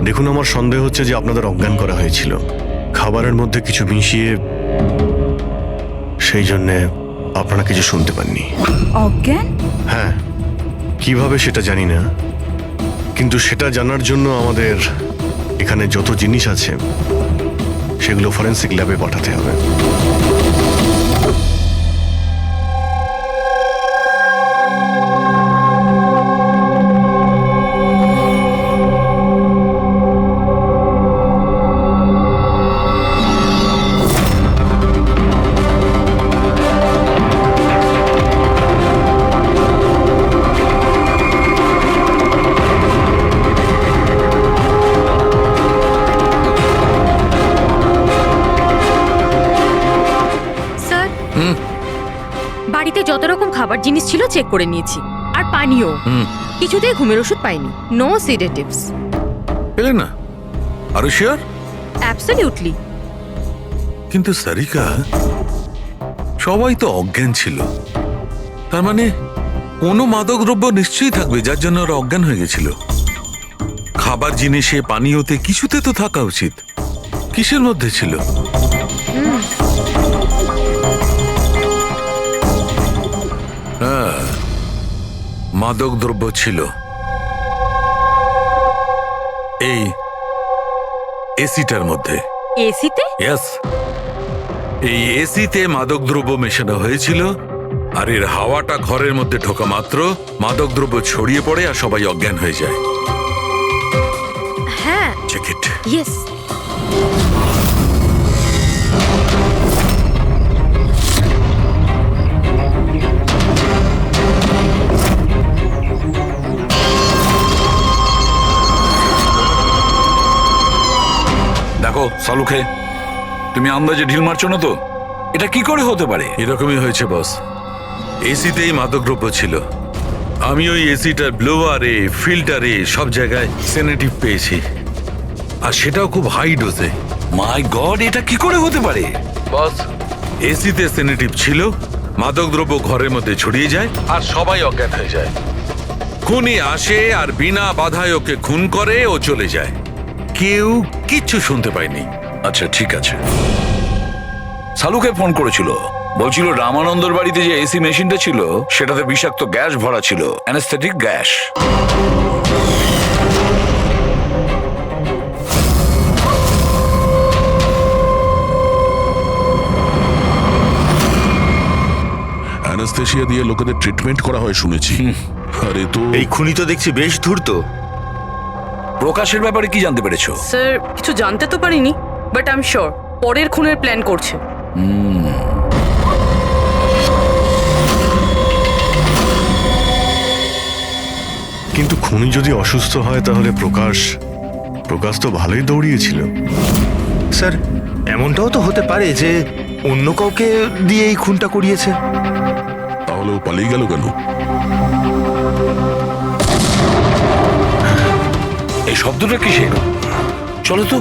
দেখুন, আমার সন্দেহ হচ্ছে যে আপনাদের অজ্ঞান করা হয়েছিল খাবারের মধ্যে কিছু মিশিয়ে, সেই জন্যে আপনারা কিছু শুনতে পাননি। অজ্ঞান? হ্যাঁ, কিভাবে সেটা জানি না, কিন্তু সেটা জানার জন্য আমাদের এখানে যত জিনিস আছে সেগুলো ফরেন্সিক ল্যাবে পাঠাতে হবে। বাড়িতে যত রকম খাবার জিনিস ছিল চেক করে নিয়েছি, আর পানিও। কিছুতেই ঘুমের ওষুধ পাইনি। No sedatives. পেলে না? আরো শিওর? অ্যাবসলিউটলি। কিন্তু সারিকা, সবাই তো অজ্ঞান ছিল, তার মানে কোনো মাদক দ্রব্য নিশ্চয়ই থাকবে যার জন্য ওরা অজ্ঞান হয়ে গেছিল। খাবার জিনিসে, পানীয়তে, কিছুতে তো থাকা উচিত। কিসের মধ্যে ছিল? হ্যাঁ, মাদক দ্রব্য ছিল। এই এসিটার মধ্যে। এসিতে? ইয়েস, এই এসিতে মাদক দ্রব্য মেশানো হয়েছিল, আর এর হাওয়াটা ঘরের মধ্যে ঢোকা মাত্র মাদক দ্রব্য ছড়িয়ে পড়ে আর সবাই অজ্ঞান হয়ে যায়। হ্যাঁ, চেক ইট। ইয়েস। দেখো সালুখে, তুমি আন্দাজে ঢিল মারছো না তো? এটা কি করে হতে পারে? এরকমই হয়েছে বস। এসিতেই মাদকদ্রব্য ছিল। আমি ওই এসিটার ব্লোয়ারে, ফিল্টারে, সব জায়গায় সেনেটিভ পেয়েছি, আর সেটাও খুব হাই ডোজে। মাই গড, এটা কি করে হতে পারে? বস, এসিতে সেনেটিভ ছিল, মাদকদ্রব্য ঘরের মধ্যে ছড়িয়ে যায় আর সবাই অজ্ঞান হয়ে যায়। খুনি আসে আর বিনা বাধায় ওকে খুন করে, ও চলে যায়। কেউ কিচ্ছু শুনতে পায়নি। আচ্ছা ঠিক আছে। সালুকে ফোন করেছিল, বলছিল রামানন্দর বাড়িতে যে এসি মেশিনটা ছিল সেটাতে বিষাক্ত গ্যাস ভরা ছিল, অ্যানেস্থেটিক গ্যাস। অ্যানাস্থেশিয়া দিয়ে লোকেদের ট্রিটমেন্ট করা হয় শুনেছি। আরে তো এই খুনি তো দেখছি বেশ ধূর্ত। প্রকাশের ব্যাপারে কি জানতে পেরেছো? স্যার, কিছু জানতে তো পারিনি, বাট আই এম শিওর পরের খুনের প্ল্যান করছে। কিন্তু খুনি যদি অসুস্থ হয় তাহলে প্রকাশ তো ভালোই দৌড়িয়েছিল। স্যার, এমনটাও তো হতে পারে যে অন্য কাউকে দিয়ে এই খুনটা করিয়েছে। তাহলে ও পালিয়ে গেল কেন? এই শব্দটা কিসের? চলো তো।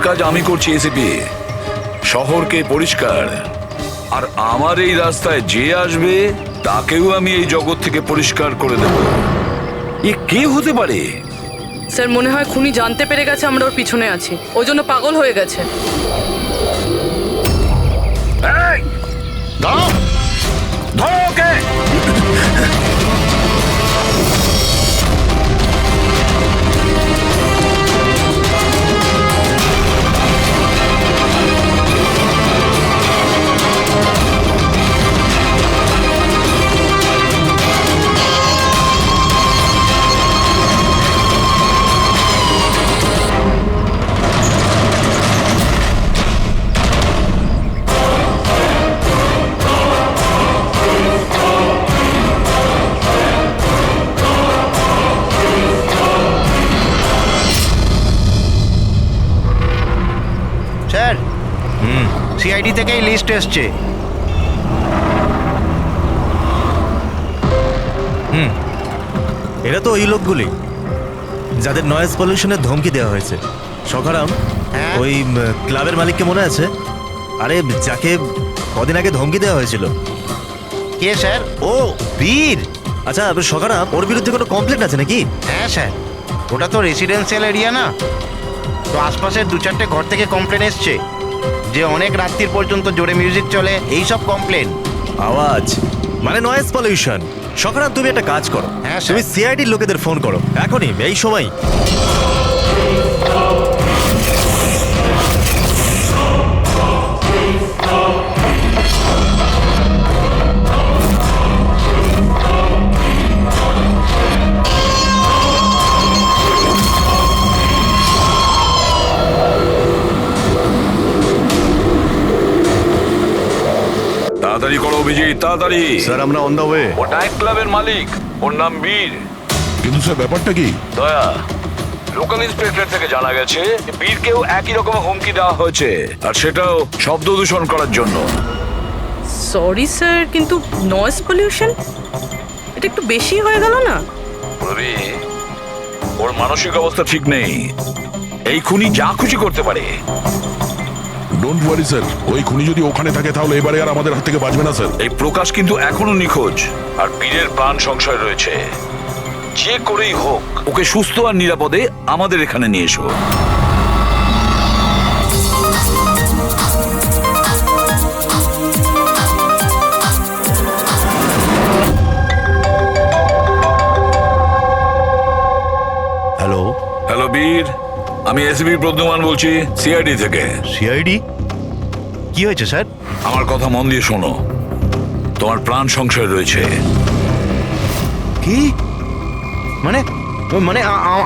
কাজ আমি করছি এসিপি, শহরকে পরিষ্কার। আর আমার এই রাস্তায় যে আসবে তাকেও আমি এই জগৎ থেকে পরিষ্কার করে দেব। এ কে হতে পারে? স্যার মনে হয় খুনি জানতে পেরে গেছে আমরা ওর পিছনে আছি, ওই জন্য পাগল হয়ে গেছে। এই, দাঁড়াও, ধরো ওকে। স্যার, সিআইডি থেকেই লিস্ট এসছে। এরা তো ওই লোকগুলি যাদের নয়েজ পলিউশনের ধমকি দেওয়া হয়েছে। সখারাম, ওই ক্লাবের মালিককে মনে আছে? আরে যাকে কদিন আগে ধমকি দেওয়া হয়েছিল। কে স্যার? ও বীর। আচ্ছা সখারাম, ওর বিরুদ্ধে কোনো কমপ্লেন আছে নাকি? হ্যাঁ স্যার, ওটা তো রেসিডেন্সিয়াল এরিয়া না, তো আশপাশের 2-4টে ঘর থেকে কমপ্লেন এসছে যে অনেক রাত্রির পর্যন্ত জোরে মিউজিক চলে, এই সব কমপ্লেন। আওয়াজ মানে নয়েজ পলিউশন। সখারাম, তুমি একটা কাজ করো, হ্যাঁ তুমি সিআইডির লোকেদের ফোন করো এখনই, এই সময়। তাড়াতাড়ি করো অভিজিৎ, তাড়াতাড়ি। স্যার আমরা অন দা ওয়ে। ও নাইট ক্লাবের মালিক, ওর নাম বীর। কিন্তু স্যার ব্যাপারটা কি? দয়া, লোকাল ইন্সপেক্টর থেকে জানা গেছে বীরকেও একই রকম হুমকি দেওয়া হয়েছে, আর সেটাও শব্দ দূষণ করার জন্য। সরি স্যার, কিন্তু নয়েজ পলিউশন এটা একটু বেশি হয়ে গেল না? রবি, ওর মানসিক অবস্থা ঠিক নেই, এই খুনি যা খুশি করতে পারে। ডোন্ট ওয়ারি স্যার, ওই খুনি যদি ওখানে থাকে তাহলে এবারে আর আমাদের হাত থেকে বাঁচবে না স্যার। এই প্রকাশ কিন্তু এখনো নিখোঁজ, আর বীরের প্রাণ সংশয় রয়েছে। যে করেই হোক ওকে সুস্থ আর নিরাপদে আমাদের এখানে নিয়ে এসো। হ্যালো। হ্যালো বীর, আমি এসপি প্রদ্যুমান বলছি, সিআইডি থেকে। সিআইডি? কি হয়েছে স্যার? আমার কথা মন দিয়ে শোনো, তোমার প্রাণ সংশয় রয়েছে। কি মানে? মানে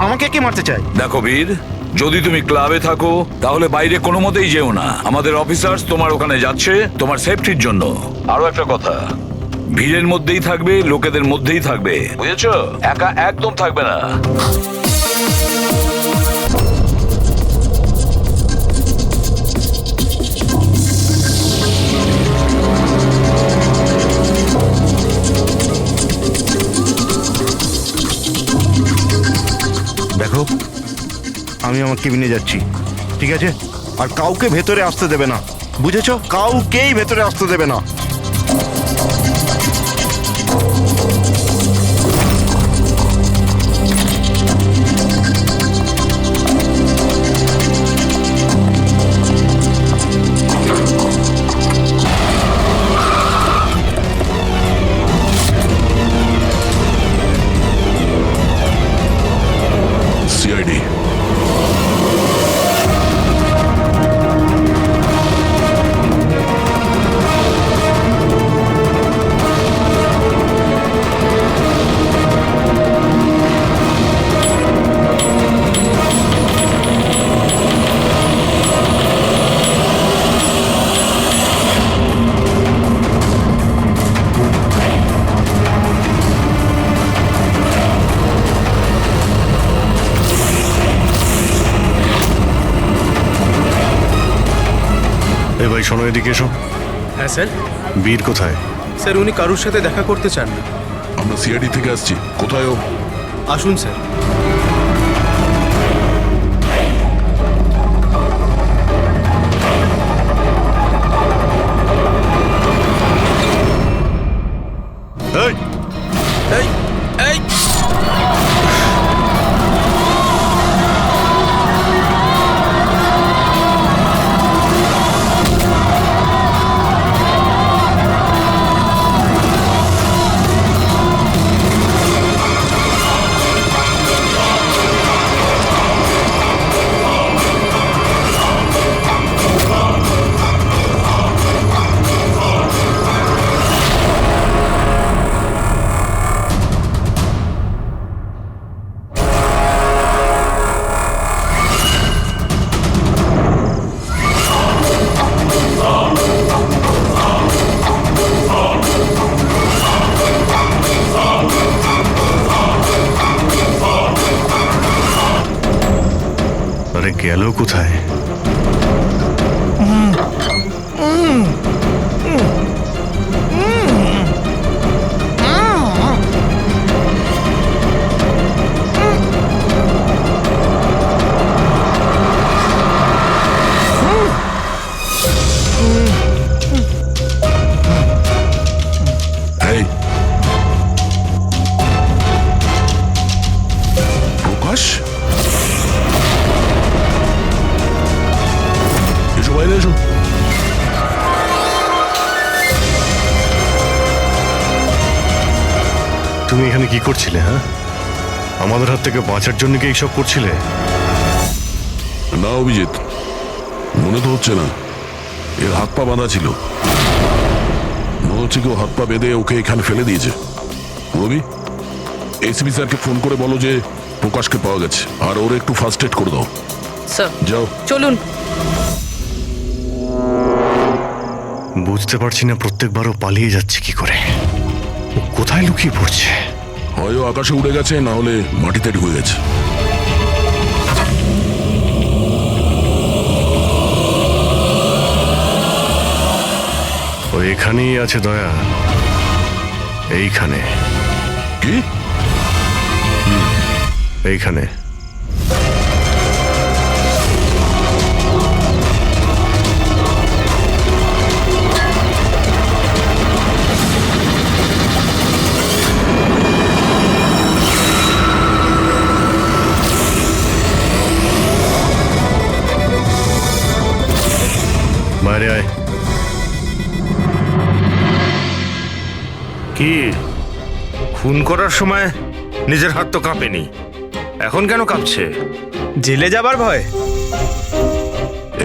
আমাকে কে মারতে চায়? দেখো বীর, যদি তুমি ক্লাবে থাকো তাহলে বাইরে কোনো মতেই যেও না। আমাদের অফিসার্স তোমার ওখানে যাচ্ছে তোমার সেফটির জন্য। আরো একটা কথা, ভিড়ের মধ্যেই থাকবে, লোকেদের মধ্যেই থাকবে, বুঝেছো? একা একদম থাকবে না। দেখো, আমি আমার কেবিনে যাচ্ছি, ঠিক আছে? আর কাউকে ভেতরে আসতে দেবে না, বুঝেছো? কাউকেই ভেতরে আসতে দেবে না। সিআইডি। এ ভাই শোনো, এদিকে এসো। হ্যাঁ স্যার। বীর কোথায়? স্যার উনি কারুর সাথে দেখা করতে চান না। আমরা সিআইডি থেকে আসছি। কোথায় ও? আসুন স্যার। গেল কোথায়? এই প্রকাশ, এসো বাইরে এসো। তুমি এখানে কি করছিলে? হ্যাঁ, আমাদের হাত থেকে বাঁচার জন্য কি এইসব করছিলে? না অভিজিৎ, মনে তো হচ্ছে না। এর হাত পা বাঁধা ছিল, মনে হচ্ছে কেউ হাত পা বেঁধে ওকে এখানে ফেলে দিয়েছে। রবি, এসপি স্যারকে ফোন করে বলো যে প্রকাশকে পাওয়া গেছে, আর ওর একটু ফার্স্ট এড করে দাও। স্যার যাও। চলুন। বুঝতে পারছি না প্রত্যেকবারও পালিয়ে যাচ্ছে কি করে। ও কোথায় লুকিয়ে পড়ছে? হয় ও আকাশে উড়ে গেছে, না হলে মাটিতে ঢুকে গেছে। ও এখানেই আছে দয়া, এইখানে। কি? এইখানে। বাইরে আয়। কি খুন করার সময় নিজের হাত তো কাঁপেনি, এখন কেন কাঁপছে? জেলে যাবার ভয়?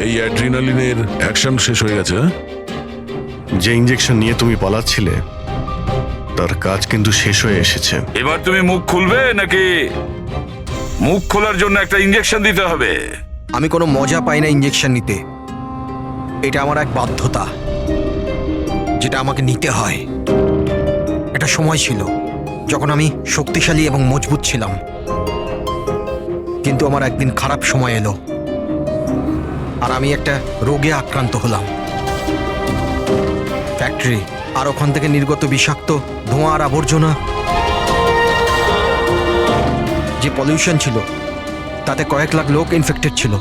এই অ্যাড্রিনালিনের অ্যাকশন শেষ হয়ে গেছে। হ্যাঁ? যে ইঞ্জেকশন নিয়ে তুমি পালাচ্ছিলে তার কাজ কিন্তু শেষ হয়ে এসেছে। এবার তুমি মুখ খুলবে নাকি মুখ খোলার জন্য একটা ইঞ্জেকশন দিতে হবে? আমি কোনো মজা পাই না ইঞ্জেকশন নিতে। এটা আমার এক বাধ্যতা, যেটা আমাকে নিতে হয়। একটা সময় ছিল যখন আমি শক্তিশালী এবং মজবুত ছিলাম, কিন্তু আমার একদিন খারাপ সময় এলো আর আমি একটা রোগে আক্রান্ত হলাম। ফ্যাক্টরি আর ওখান থেকে নির্গত বিষাক্ত ধোঁয়া আর আবর্জনা, যে পলিউশন ছিল তাতে কয়েক লাখ লোক ইনফেক্টেড ছিল।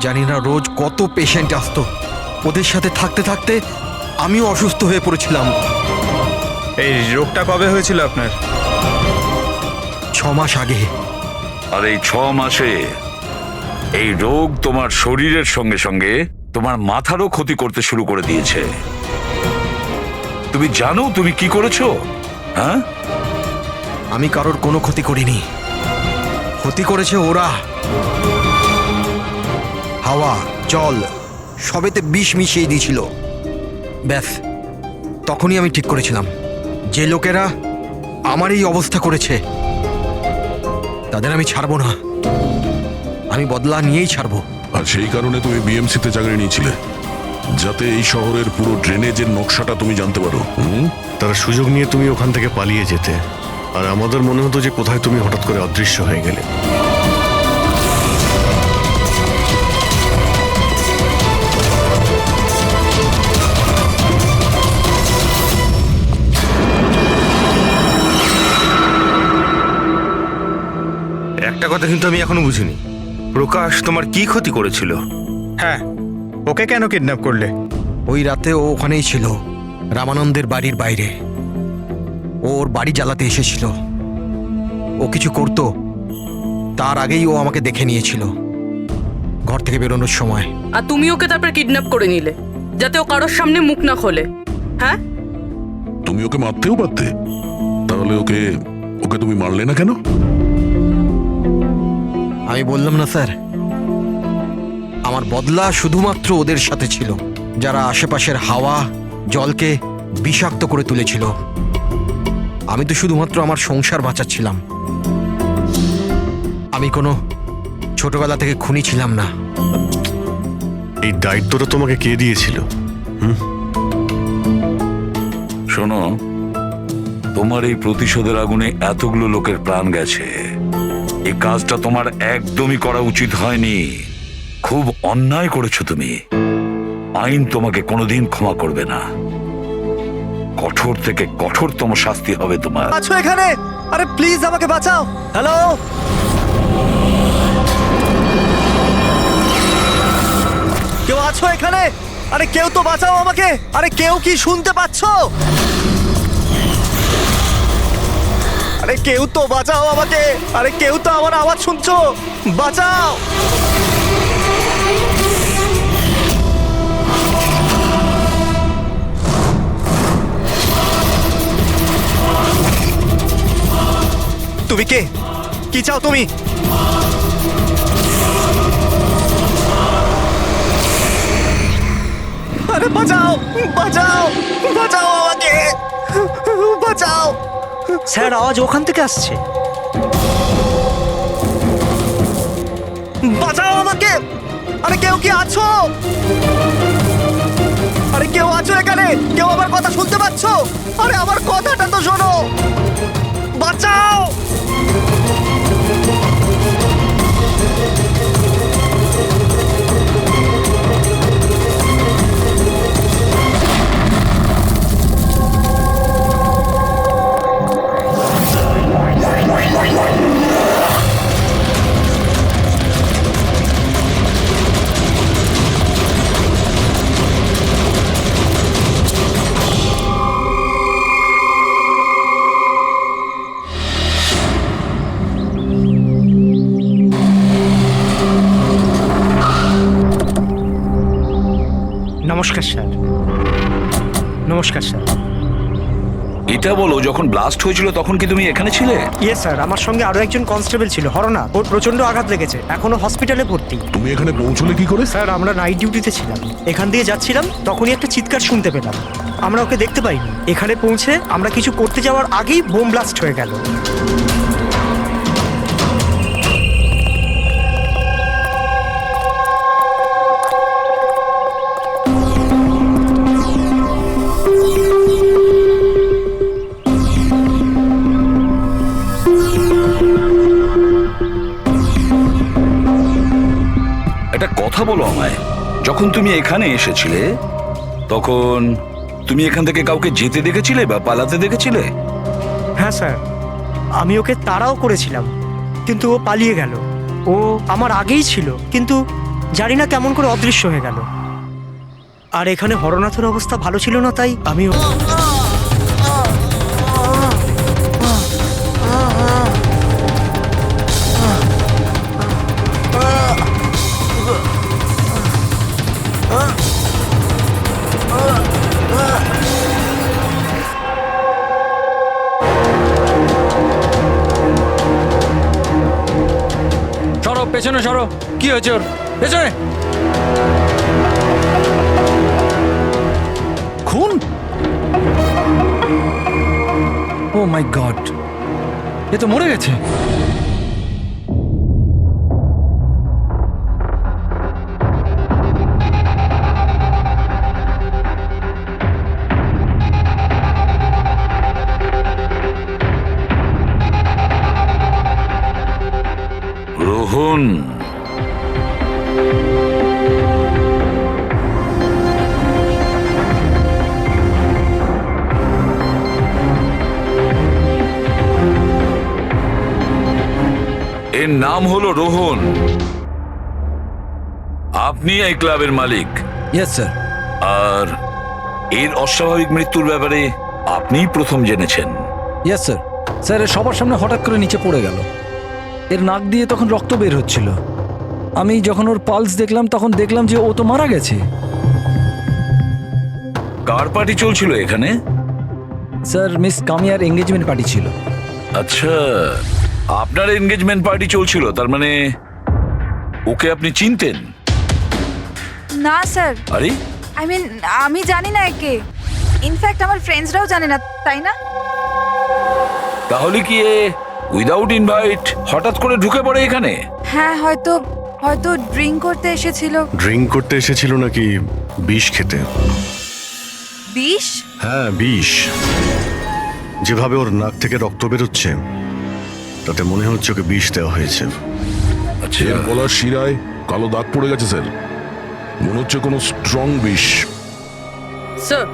জানি না রোজ কত পেশেন্ট আসতো। ওদের সাথে থাকতে থাকতে আমিও অসুস্থ হয়ে পড়েছিলাম। এই রোগটা কবে হয়েছিল আপনার? 6 মাস আগে। আর এই 6 মাসে এই রোগ তোমার শরীরের সঙ্গে সঙ্গে তোমার মাথারও ক্ষতি করতে শুরু করে দিয়েছে। তুমি জানো তুমি কি করেছো? হ্যাঁ, আমি কারোর কোনো ক্ষতি করিনি, ক্ষতি করেছে ওরা। হাওয়া, জল সবেতে বিষ মিশিয়ে দিয়েছিল। ব্যাস, তখনই আমি ঠিক করেছিলাম যে লোকেরা আমার এই অবস্থা করেছে তাদের আমি ছাড়বো না। আমি বদলা নিয়েই ছাড়বো। আর সেই কারণে তুমি বিএমসিতে চাকরি নিয়েছিলে, যাতে এই শহরের পুরো ড্রেনেজের নকশাটা তুমি জানতে পারো। তারা সুযোগ নিয়ে তুমি ওখান থেকে পালিয়ে যেতে, আর আমাদের মনে হতো যে কোথায় তুমি হঠাৎ করে অদৃশ্য হয়ে গেলে। একটা কথা কিন্তু আমি এখনো বুঝিনি, প্রকাশ তোমার কি ক্ষতি করেছিল? হ্যাঁ, ওকে কেন কিডন্যাপ করলে? ওই রাতে ও ওখানেই ছিল, রামানন্দের বাড়ির বাইরে। ওর বাড়ি জ্বালাতে এসেছিল। ও কিছু করতো তার আগেই ও আমাকে দেখে নিয়েছিল ঘর থেকে বেরোনোর সময়। আর তুমি ওকে তারপর কিডন্যাপ করে নিলে যাতে ও কারোর সামনে মুখ না খোলে। হ্যাঁ, তুমি ওকে মারতেও পারতে, তাহলে ওকে তুমি মারলে না কেন? আমি বললাম না স্যার, আমার বদলা শুধুমাত্র ওদের সাথে ছিল, যারা আশেপাশের হাওয়া জলকে বিষাক্ত করে তুলেছিল। আমি তো শুধুমাত্র আমার সংসার বাঁচাচ্ছিলাম। আমি কোনো ছোটবেলা থেকে খুনি ছিলাম না। এই দায়িত্বটা তোমাকে কে দিয়েছিল? শোনো, তোমার এই প্রতিশোধের আগুনে এতগুলো লোকের প্রাণ গেছে, এই কাজটা তোমার একদমই করা উচিত হয়নি। খুব অন্যায় করেছো তুমি। আইন তোমাকে কোনোদিন ক্ষমা করবে না। কঠোর থেকে কঠোরতম শাস্তি হবে তোমার। আছো এখানে? আরে প্লিজ আমাকে বাঁচাও। হ্যালো, কেউ আছো এখানে? আরে কেউ তো বাঁচাও আমাকে। আরে কেউ কি শুনতে পাচ্ছো? আরে কেউ তো বাঁচাও আমাকে। আরে কেউ তো আমার আওয়াজ শুনছো? বাঁচাও। তুমি কে? কি চাও তুমি? আরে বাঁচাও, বাঁচাও, বাঁচাও আমাকে, বাঁচাও। স্যার, আওয়াজ ওখান থেকে আসছে। বাঁচাও আমাকে। আরে কেউ কি আছো? আরে কেউ আছো এখানে? কেউ আমার কথা শুনতে পাচ্ছো? আরে আমার কথাটা তো শোনো। বাঁচাও। নমস্কার স্যার। নমস্কার স্যার। এটা বলো, যখন ব্লাস্ট হয়েছিল তখন কি তুমি এখানে ছিলে? ইয়ে স্যার, আমার সঙ্গে আরো একজন কনস্টেবল ছিল, হরনা। ওর প্রচন্ড আঘাত লেগেছে, এখনো হসপিটালে ভর্তি। তুমি এখানে পৌঁছলে কি করে? স্যার, আমরা নাইট ডিউটিতে ছিলাম। এখান দিয়ে যাচ্ছিলাম, তখনই একটা চিৎকার শুনতে পেলাম। আমরা ওকে দেখতে পাইনি। এখানে পৌঁছে আমরা কিছু করতে যাওয়ার আগেই বোম ব্লাস্ট হয়ে গেল। একটা কথা বলো আমায়, যখন তুমি এখানে এসেছিলে তখন তুমি এখান থেকে কাউকে যেতে দেখেছিলে বা পালাতে দেখেছিলে? হ্যাঁ স্যার, আমি ওকে তাড়াও করেছিলাম, কিন্তু ও পালিয়ে গেল। ও আমার আগেই ছিল, কিন্তু জানি না কেমন করে অদৃশ্য হয়ে গেল। আর এখানে হরনাথের অবস্থা ভালো ছিল না, তাই আমি সরো পেছনে, সরো। কি হয়েছে ওর? পেছনে। খুন? ও মাই গড, এ তো মরে গেছে। রোহন, এর নাম হলো রোহন। আপনি এই ক্লাবের মালিক। Yes sir. আর এর অস্বাভাবিক মৃত্যুর ব্যাপারে আপনিই প্রথম জেনেছেন। Yes sir. স্যার, এর সবার সামনে হঠাৎ করে নিচে পড়ে গেল। এর নাক দিয়ে তখন রক্ত বের হচ্ছিল। আমি যখন ওর পালস দেখলাম তখন দেখলাম যে ও তো মারা গেছে। কার পার্টি চলছিল এখানে? স্যার, মিস কামিয়ার এঙ্গেজমেন্ট পার্টি ছিল। আচ্ছা, আপনার এনগেজমেন্ট পার্টি চলছিল, তার মানে ওকে আপনি চিনতেন? না স্যার, আরে আই মিন আমি জানি না একে। ইনফ্যাক্ট আমার ফ্রেন্ডসরাও জানে না, তাই না? তাহলে কি এ উইদাউট ইনভাইট হঠাৎ করে ঢুকে পড়ে এখানে? হ্যাঁ, হয়তো হয়তো ড্রিঙ্ক করতে এসেছিল। ড্রিঙ্ক করতে এসেছিল নাকি বিষ খেতে? বিষ? হ্যাঁ, বিষ। যেভাবে ওর নাক থেকে রক্ত বেরোচ্ছে তাতে মনে হচ্ছে ওকে বিষ দেওয়া হয়েছে। আচ্ছা, এর গলার শিরায় কালো দাগ পড়ে গেছে স্যার, মনে হচ্ছে কোনো স্ট্রং বিষ। স্যার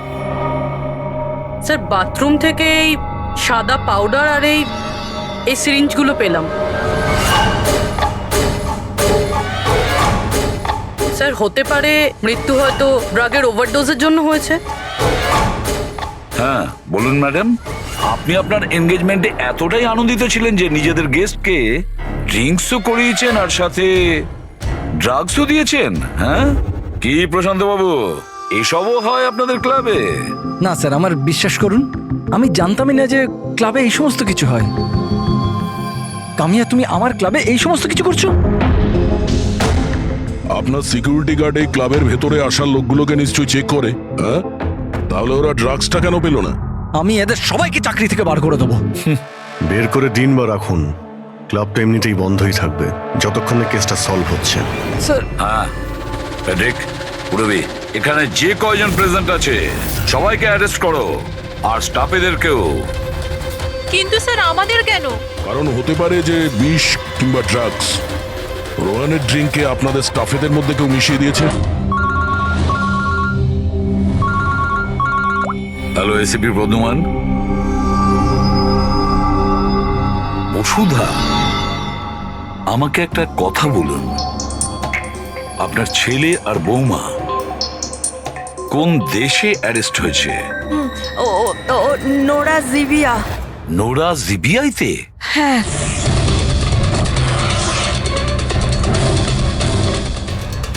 স্যার বাথরুম থেকে এই সাদা পাউডার আর এই সিরিঞ্জগুলো পেলাম। স্যার হতে পারে মৃত্যু হয়তো ড্রাগের ওভারডোজের জন্য হয়েছে। হ্যাঁ বলুন ম্যাডাম, আপনি আপনার এনগেজমেন্টে এতটাই আনন্দিত ছিলেন যে নিজেদের গেস্টকে ড্রিঙ্কসও করিয়েছেন আর সাথে ড্রাগসও দিয়েছেন? হ্যাঁ কি প্রশান্ত বাবু, এসবও হয় আপনাদের ক্লাবে? না স্যার, আমার বিশ্বাস করুন, আমি জানতামই না যে ক্লাবে এই সমস্ত কিছু হয়। কামিয়া, তুমি আমার ক্লাবে এই সমস্ত কিছু করছো? আপনার সিকিউরিটি গার্ড এই ক্লাবের ভেতরে আসার লোকগুলোকে নিশ্চয়ই চেক করে, হ্যাঁ? তাহলে ওরা ড্রাগসটা কেন পেল না? আমি এদের সবাইকে চাকরি থেকে বার করে দেবো। বের করে দিন বা রাখুন, ক্লাবটা এমনিতেই বন্ধই থাকবে যতক্ষণ না কেসটা সলভ হচ্ছে। স্যার, হ্যাঁ দেখ পুরবি, এখানে যে কয়জন প্রেজেন্ট আছে সবাইকে অ্যারেস্ট করো, আর স্টাফেদেরকেও। কিন্তু স্যার আমাদের কেন? কারণ হতে পারে যে বিষ কিংবা ড্রাগস রোহানের ড্রিঙ্কে আপনাদের স্টাফেদের মধ্যে কেউ মিশিয়ে দিয়েছে। Hello ACP Pradyuman. বসুধা, আমাকে একটা কথা বলুন, আপনার ছেলে আর বৌমা কোন দেশে অ্যারেস্ট হয়েছে? ও নোরা জিবিয়া। নোরা জিবিআইতে? হ্যাঁ।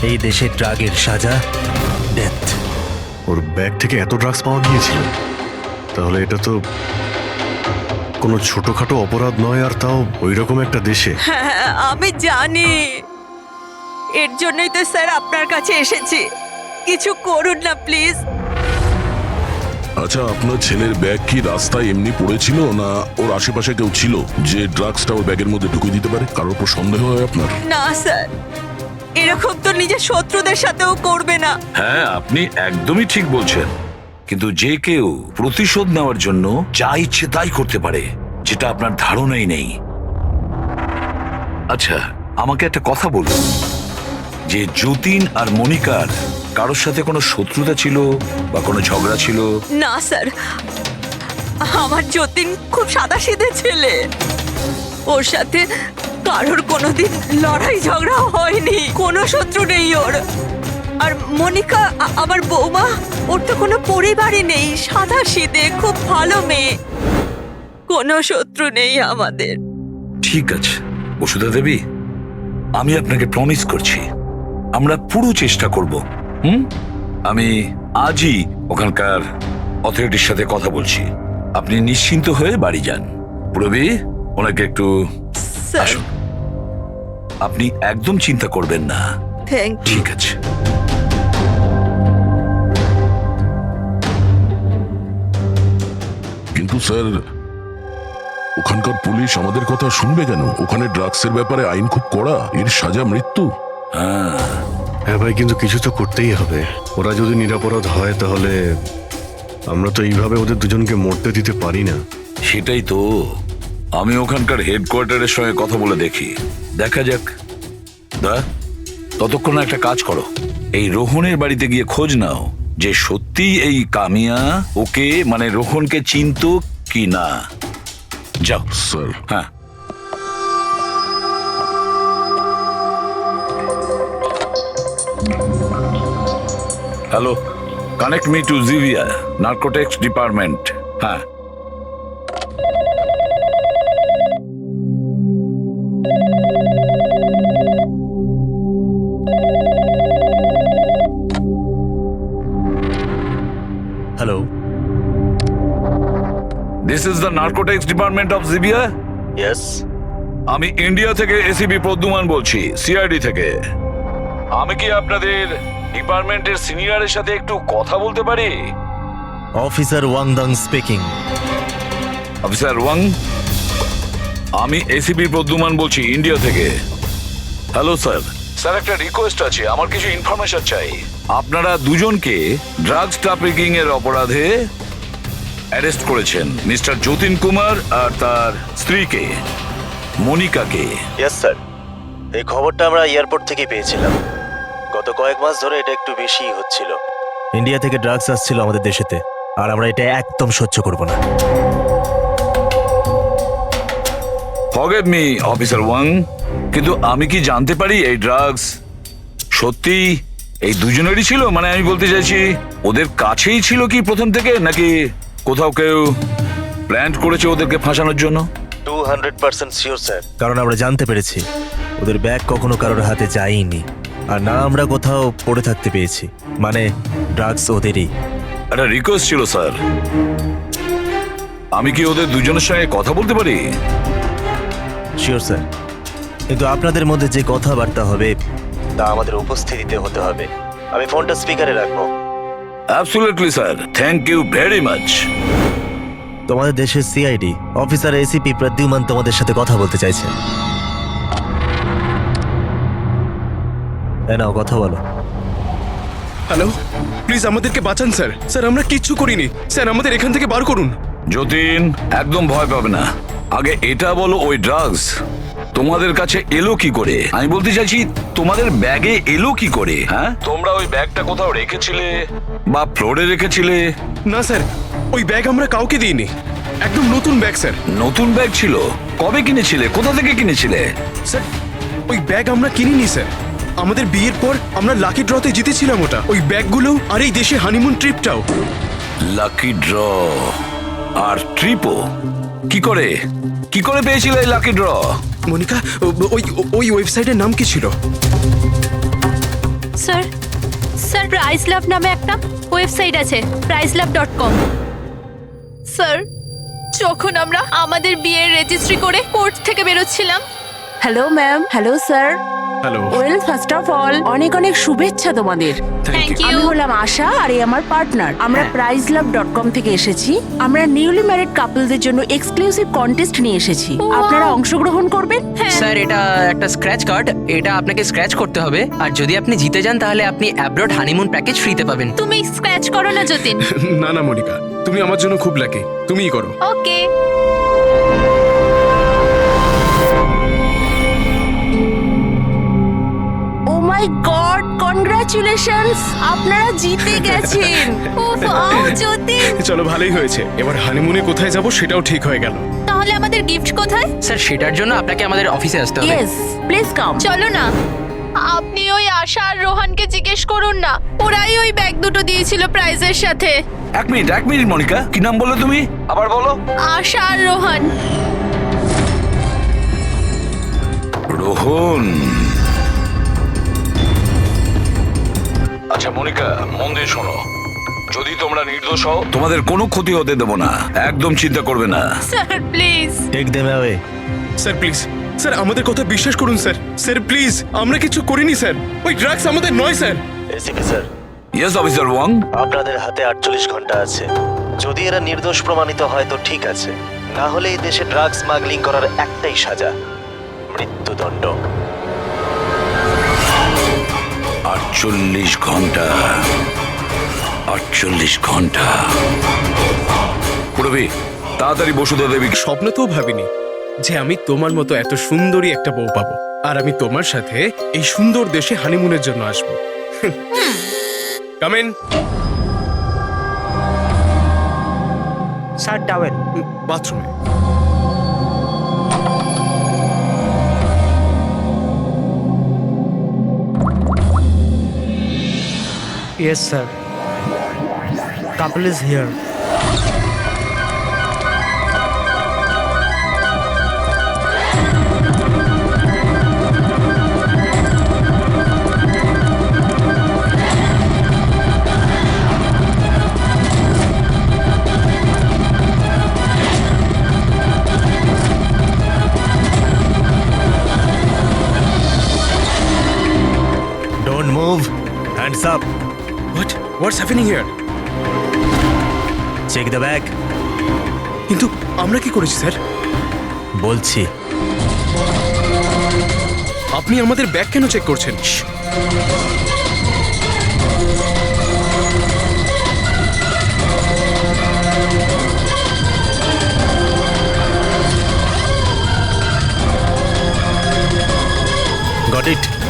এই দেশে ড্রাগের সাজা ডেথ। ওর ব্যাগ থেকে এত ড্রাগস পাওয়া গিয়েছিল, তাহলে এটা তো কোনো ছোটখাটো অপরাধ নয়, আর তাও ওই রকম একটা দেশে। হ্যাঁ আমি জানি, এর জন্যই তো স্যার আপনার কাছে এসেছি, কিছু করুন না প্লিজ। আচ্ছা, আপনার ছেলের ব্যাগ কি রাস্তায় এমনি পড়েছিল, না ওর আশেপাশে কেউ ছিল যে ড্রাগসটা ওর ব্যাগের মধ্যে ঢুকিয়ে দিতে পারে? কারোর উপর সন্দেহ হয় আপনার? না স্যার, এরকম তো নিজের শত্রুদের সাথেও করবে না। হ্যাঁ আপনি একদমই ঠিক বলছেন, কিন্তু যে কেউ প্রতিশোধ নেওয়ার জন্য যা ইচ্ছে তাই করতে পারে, যেটা আপনার ধারণাই নেই। আচ্ছা আমাকে একটা কথা বলুন, যে যতীন আর মনিকার কারোর সাথে কোনো শত্রুতা ছিল বা কোনো ঝগড়া ছিল? না স্যার, আমার যতীন খুব সাদাসিধে ছেলে, ওর সাথে কারোর কোনোদিন লড়াই ঝগড়া হয়নি, কোনো শত্রু নেই ওর। আর মনিকা আমার বৌমা, ওর তো কোনো পরিবারই নেই, সাদাসিধে খুব ভালো মেয়ে, কোনো শত্রু নেই আমাদের। ঠিক আছে বসুধা দেবী, আমি আপনাকে প্রমিস করছি আমরা পুরো চেষ্টা করব। আমি আজই ওখানকার অথরিটির সাথে কথা বলছি, আপনি নিশ্চিন্ত হয়ে বাড়ি যান। পুরবী, ওনাকে একটু আসুন। আপনি একদম চিন্তা করবেন না। Thank you. ঠিক আছে। কিন্তু স্যার, ওখানকার পুলিশ আমাদের কথা শুনবে কেন? ওখানে ড্রাগসের ব্যাপারে আইন খুব কড়া, এর সাজা মৃত্যু। হ্যাঁ ভাই, কিন্তু কিছু তো করতেই হবে। ওরা যদি নিরাপরাধ হয় তাহলে আমরা তো এইভাবে ওদের দুজনকে মরতে দিতে পারি না। সেটাই তো, আমি ওখানকার হেডকোয়ার্টারের সঙ্গে কথা বলে দেখি, দেখা যাক। দা ততক্ষণ একটা কাজ করো, এই রোহনের বাড়িতে গিয়ে খোঁজ নাও যে সত্যি এই কামিয়া ওকে মানে রোহনকে চিনতো কি না। যাও স্যার। হ্যাঁ। Hello, connect me to Jivia narcotics department. হ্যাঁ। Hello, this is the narcotics department of Jivia. Yes. আমি ইন্ডিয়া থেকে এসিপি প্রদ্যুমান বলছি, সিআইডি থেকে। আমি কি আপনাদের ডিপার্টমেন্টের সিনিয়রের সাথে একটু কথা বলতে পারি? Officer Wangdang speaking. Officer Wang, আমি এসিপি প্রদ্যুমান বলছি ইন্ডিয়া থেকে। Hello sir. স্যার একটা রিকোয়েস্ট আছে, আমার কিছু ইনফরমেশন চাই। আপনারা দুজনকে ড্রাগস ট্রাফিকিং এর অপরাধে অ্যারেস্ট করেছেন, মিস্টার যতীন কুমার আর তার স্ত্রীকে। মনিকাকে। ইয়েস স্যার, এই খবরটা আমরা এয়ারপোর্ট থেকে পেয়েছিলাম। গত কয়েক মাস ধরে এটা একটু বেশি হচ্ছিল। ইন্ডিয়া থেকে ড্রাগস আসছিল আমাদের দেশেতে, আর আমরা এটা একদম সহ্য করব না। ফরগেট মি অফিসার ওয়াং, কিন্তু আমি কি জানতে পারি এই ড্রাগস সত্যি এই দুজনেরই ছিল? মানে আমি বলতে চাইছি ওদের কাছেই ছিল কি প্রথম থেকে, নাকি কোথাও কেউ প্ল্যান করেছে ওদেরকে ফাঁসানোর জন্য? 200% শিওর স্যার, কারণ আমরা জানতে পেরেছি ওদের ব্যাগ কখনো কারোর হাতে যায়নি, আর না আমরা কোথাও পড়ে থাকতে পেয়েছি। মানে ড্রাগস ওদেরই। একটা রিকোয়েস্ট ছিল স্যার, আমি কি ওদের দুজনের সঙ্গে কথা বলতে পারি? শিওর স্যার, কিন্তু আপনাদের মধ্যে যে কথাবার্তা হবে তা আমাদের উপস্থিতিতে হতে হবে। আমি ফোনটা স্পিকারে রাখবো। Absolutely sir, thank you very much. তোমাদের দেশের সিআইডি অফিসার এসিপি প্রদ্যুমান তোমাদের সাথে কথা বলতে চাইছে। নাও কথা বলো। হ্যালো, প্লিজ আমাদেরকে বাঁচান স্যার। স্যার আমরা কিচ্ছু করিনি স্যার, আমাদের এখান থেকে বার করুন। যতীন, একদম ভয় পাবে না। আগে এটা বলো, ওই ড্রাগস তোমাদের কাছে এলো কি করে? আমি বলতে চাইছি তোমাদের ব্যাগে এলো কি করে? হ্যাঁ, তোমরা ওই ব্যাগটা কোথাও রেখেছিলে বা ফ্লোরে রেখেছিলে? না স্যার, ওই ব্যাগ আমরা কাউকে দিইনি, একদম নতুন ব্যাগ স্যার। নতুন ব্যাগ ছিল? কবে কিনেছিলে? কোথা থেকে কিনেছিলে? স্যার ওই ব্যাগ আমরা কিনিনি স্যার, আমাদের বিয়ের পর আমরা লাকি ড্রতে জিতেছিলাম ওটা, ওই ব্যাগগুলো আর এই দেশে হানিমুন ট্রিপটাও। লাকি ড্র আর ট্রিপও? কি করে পেয়েছিলে এই লাকি ড্র? মনিকা, ওই ওই ওয়েবসাইটের নাম কি ছিল? স্যার স্যার প্রাইস লাভ নামে একটা ওয়েবসাইট আছে, pricelove.com। স্যার যখন আমরা আমাদের বিয়ের রেজিস্ট্রি করে কোর্ট থেকে বেরোচ্ছিলাম। Hello ma'am. Hello sir. Hello. Well first of all অনেক অনেক শুভেচ্ছা তোমাদের। Thank you. আমি হলাম আশা, আর এই আমার পার্টনার। আমরা pricelove.com থেকে এসেছি। আমরা নিউলি ম্যারিড কাপলদের জন্য এক্সক্লুসিভ কন্টেস্ট নিয়ে এসেছি। আপনারা অংশগ্রহণ করবেন? স্যার এটা একটা স্ক্র্যাচ কার্ড, এটা আপনাকে স্ক্র্যাচ করতে হবে, আর যদি আপনি জিতে যান তাহলে আপনি অ্যাব্রড হানিমুন প্যাকেজ ফ্রিতে পাবেন। তুমি স্ক্র্যাচ করো না যতীন। না না মনিকা, তুমি আমার জন্য খুব লাকি, তুমিই করো। ওকে। ও মাই গড, কনগ্রাচুলেশনস, আপনারা জিতে গেছেন। উফ, যতীন। চলো ভালোই হয়েছে, এবার হানিমুনে কোথায় যাব সেটাও ঠিক হয়ে গেল। তাহলে আমাদের গিফট কোথায়? স্যার সেটার জন্য আপনাকে আমাদের অফিসে আসতে হবে। Yes, please come. চলো না। আপনি ওই আশা আর রোহানকে জিজ্ঞেস করুন না, ওরাই ওই ব্যাগ দুটো দিয়েছিল প্রাইজের সাথে। এক মিনিট মনিকা, কি নাম বললে তুমি? আবার বলো। আশা আর রোহান। রোহন। আচ্ছা মনিকা, মন দিয়ে শোনো, যদি তোমরা নির্দোষ হও তোমাদের কোনো ক্ষতি হতে দেবো না, একদম চিন্তা করবে না। Sir please. Take them away. Sir please, sir আমাদের কথা বিশ্বাস করুন স্যার। স্যার প্লিজ, আমরা কিছু করিনি স্যার, ওই ড্রাগস আমাদের নয় sir. ACP sir. Yes officer Wang. আপনাদের হাতে 48 ঘন্টা আছে। যদি এরা নির্দোষ প্রমাণিত হয় তো ঠিক আছে, না হলে এই দেশে ড্রাগ স্মাগলিং করার একটাই সাজা, মৃত্যুদণ্ড। 48 ঘন্টা। 48 ঘন্টা। পুরবি, তাড়াতাড়ি বসুধা দেবী। স্বপ্নতেও ভাবিনি যে আমি তোমার মতো এত সুন্দরী একটা বউ পাবো, আর আমি তোমার সাথে এই সুন্দর দেশে হানিমুনের জন্য আসবো। Come in. Sir towel. বাথরুমে। Yes sir, couple is here. Don't move. Hands up. What's happening here? Check the bag. কিন্তু আমরা কি করেছি স্যার? বলছি। আপনি আমাদের ব্যাগ কেন চেক করছেন?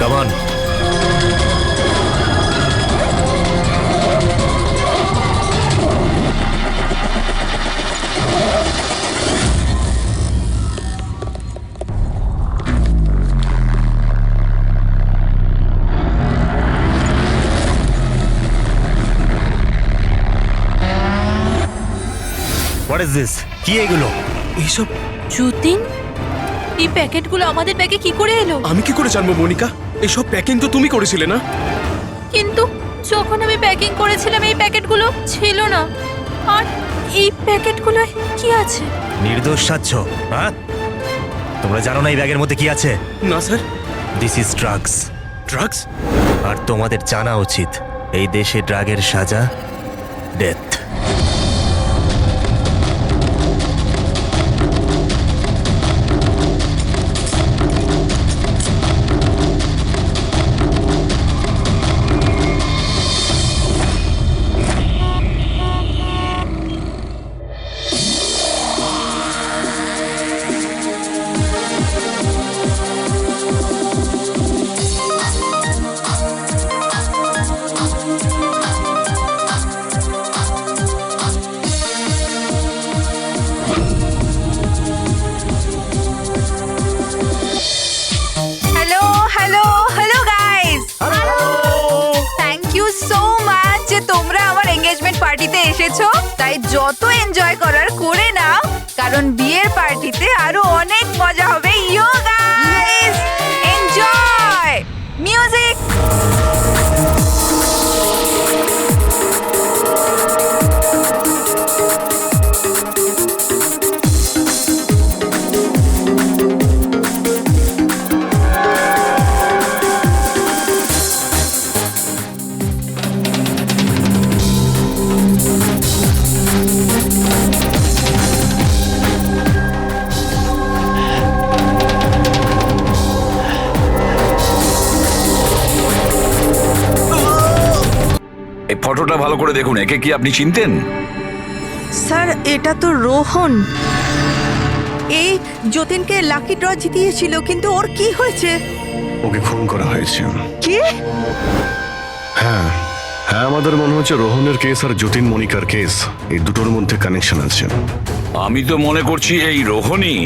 Come on. What is this? কি এগুলো? এইসব যতীন, এই প্যাকেটগুলো আমাদের ব্যাগে কি করে এলো? আমি কি করে জানবো মনিকা? এইসব প্যাকিং তো তুমি করেছিলে না? কিন্তু যখন আমি প্যাকিং করেছিলাম এই প্যাকেটগুলো ছিল না। আর এই প্যাকেটগুলোয় কি আছে? নির্দোষ সাচ্ছ, হ্যাঁ? তোমরা জানো না এই ব্যাগের মধ্যে কি আছে? না sir. This is drugs. Drugs? আর তোমাদের জানা উচিত এই দেশে ড্রাগের সাজা death. Hello hello hello guys, thank you so much যে তোমরা আমার এঙ্গেজমেন্ট পার্টিতে এসেছো। তাই যত এনজয় করার করে নাও, কারণ বিয়ের পার্টিতে আরো অনেক মজা হবে। ইয়ো গাইস, এনজয় মিউজিক। এই ফটোটা ভালো করে দেখুন, একে কি আপনি চিনতেন? স্যার, এটা তো রোহন। এই যতীনকে লাকি ড্র জিতিয়েছিল, কিন্তু ওর কি হয়েছে? ওকে খুন করা হয়েছে। কি? হ্যাঁ হ্যাঁ, আমাদের মনে হচ্ছে রোহনের কেস আর যতীন মনিকার কেস, এই দুটোর মধ্যে কানেকশন আছে। আমি তো মনে করছি এই রোহনই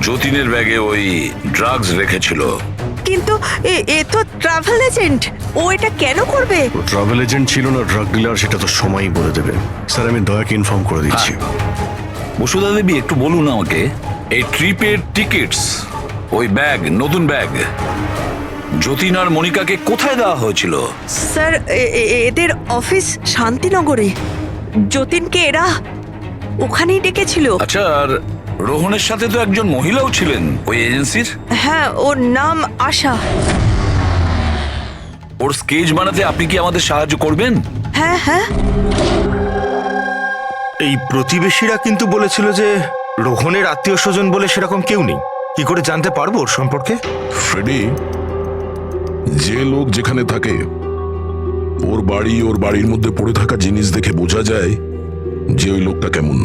যতীনের ব্যাগে ওই ড্রাগস রেখেছিল। কিন্তু এ তো ট্রাভেল এজেন্ট, ও এটা কেন করবে? ও ট্রাভেল এজেন্ট ছিল না ড্রাগ ডিলার, সেটা তো সময়ই বলে দেবে। স্যার, আমি দয়াকে ইনফর্ম করে দিচ্ছি। বসুধা দেবী, একটু বলুন আমাকে, এই ট্রিপের টিকিটস, ওই ব্যাগ, নতুন ব্যাগ, যতীন আর মনিকাকে কোথায় দেওয়া হয়েছিল? স্যার, এদের অফিস শান্তিনগরে। যতীনকে এরা ওখানেই ডেকেছিল। আচ্ছা, আর রোহনের সাথে তো একজন মহিলাও ছিলেন ওই এজেন্সির। হ্যাঁ, ওর নাম আশা। ওর স্কেচ বানাতে আপনি কি আমাদের সাহায্য করবেন? হ্যাঁ হ্যাঁ। এই প্রতিবেশীরা কিন্তু বলেছিল যে রোহনের আত্মীয় স্বজন বলে সেরকম কেউ নেই। কি করে জানতে পারবো ওর সম্পর্কে? ফ্রেডি, যে লোক যেখানে থাকে ওর বাড়ি, ওর বাড়ির মধ্যে পড়ে থাকা জিনিস দেখে বোঝা যায় যে ওই লোকটা কেমন।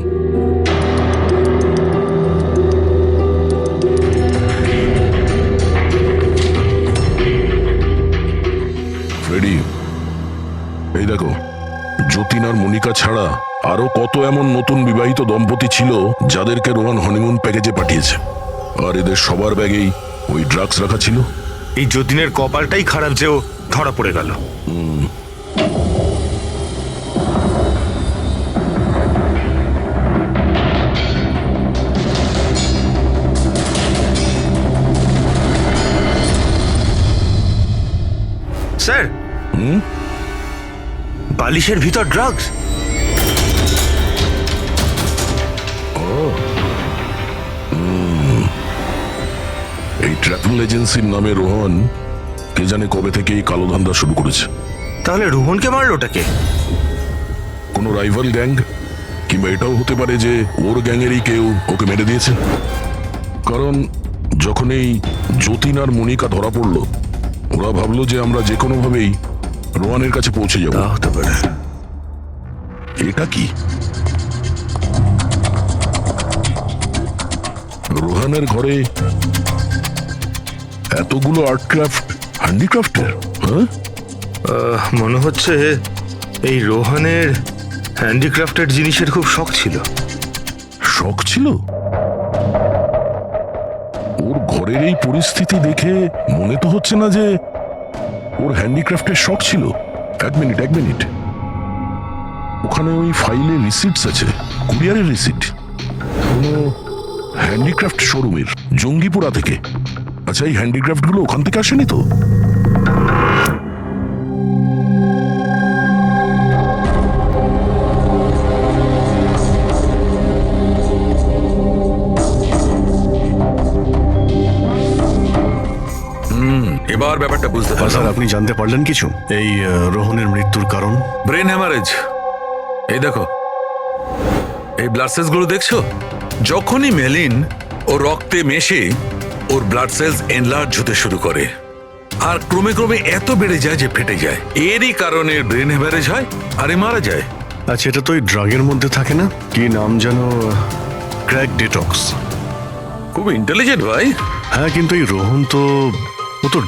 ফ্রেডি, এই দেখো, যতীন আর মনিকা ছাড়া আরো কত এমন নতুন বিবাহিত দম্পতি ছিল যাদেরকে রোহন হনিমুন প্যাকেজে পাঠিয়েছে, আর এদের সবার ব্যাগেই ওই ড্রাগস রাখা ছিল। এই যতীনের কপালটাই খারাপ যে ও ধরা পড়ে গেল। স্যার, বালিশের ভিতর ড্রাগস। এই ট্রাভেল এজেন্সির নামে রোহন কে জানে কবে থেকে এই কালো ধান্দা শুরু করেছে। তাহলে রোহনকে মারলোটাকে? কোনো রাইভাল গ্যাং, কিংবা এটাও হতে পারে যে ওর গ্যাংয়েরই কেউ ওকে মেরে দিয়েছে। কারণ যখন এই যতীন আর মনিকা ধরা পড়লো, ওরা ভাবলো যে আমরা যে কোনো ভাবেই রোহানের কাছে পৌঁছে যাবো। হতে পারে। এটা কি? রোহানের ঘরে এতগুলো আর্ট ক্রাফট হ্যান্ডিক্রাফটের? হ্যাঁ, মনে হচ্ছে এই রোহনের হ্যান্ডিক্রাফটেড জিনিসের খুব শখ ছিল। শখ ছিল? ওর ঘরের এই পরিস্থিতি দেখে মনে তো হচ্ছে না যে ওর হ্যান্ডিক্রাফটের শখ ছিল। এক মিনিট, ওখানে ওই ফাইলে রিসিটস আছে, কুরিয়ারের রিসিট, কোনো হ্যান্ডিক্রাফট শোরুমের, জঙ্গিপুরা থেকে। আচ্ছা, এই হ্যান্ডিক্রাফট গুলো ওখান থেকে আসেনি তো? এবার ব্যাপারটা বুঝতে স্যার, পারলাম। আপনি জানতে পারলেন কিছু এই রোহনের মৃত্যুর কারণ? Brain haemorrhage. এই দেখো, এই ব্লাড সেলস গুলো দেখছো? যখনই মেলিন ও রক্তে মেশে ওর ব্লাড সেলস এনলার্জ হতে শুরু করে, আর ক্রমে ক্রমে এত বেড়ে যায় যে ফেটে যায়। এরই কারণে ব্রেন হ্যামারেজ হয় আর এ মারা যায়। আচ্ছা, এটা তো ওই ড্রাগের মধ্যে থাকে না? কি নাম যেন? Crack detox. খুব ইন্টেলিজেন্ট ভাই। হ্যাঁ, কিন্তু এই রোহন তো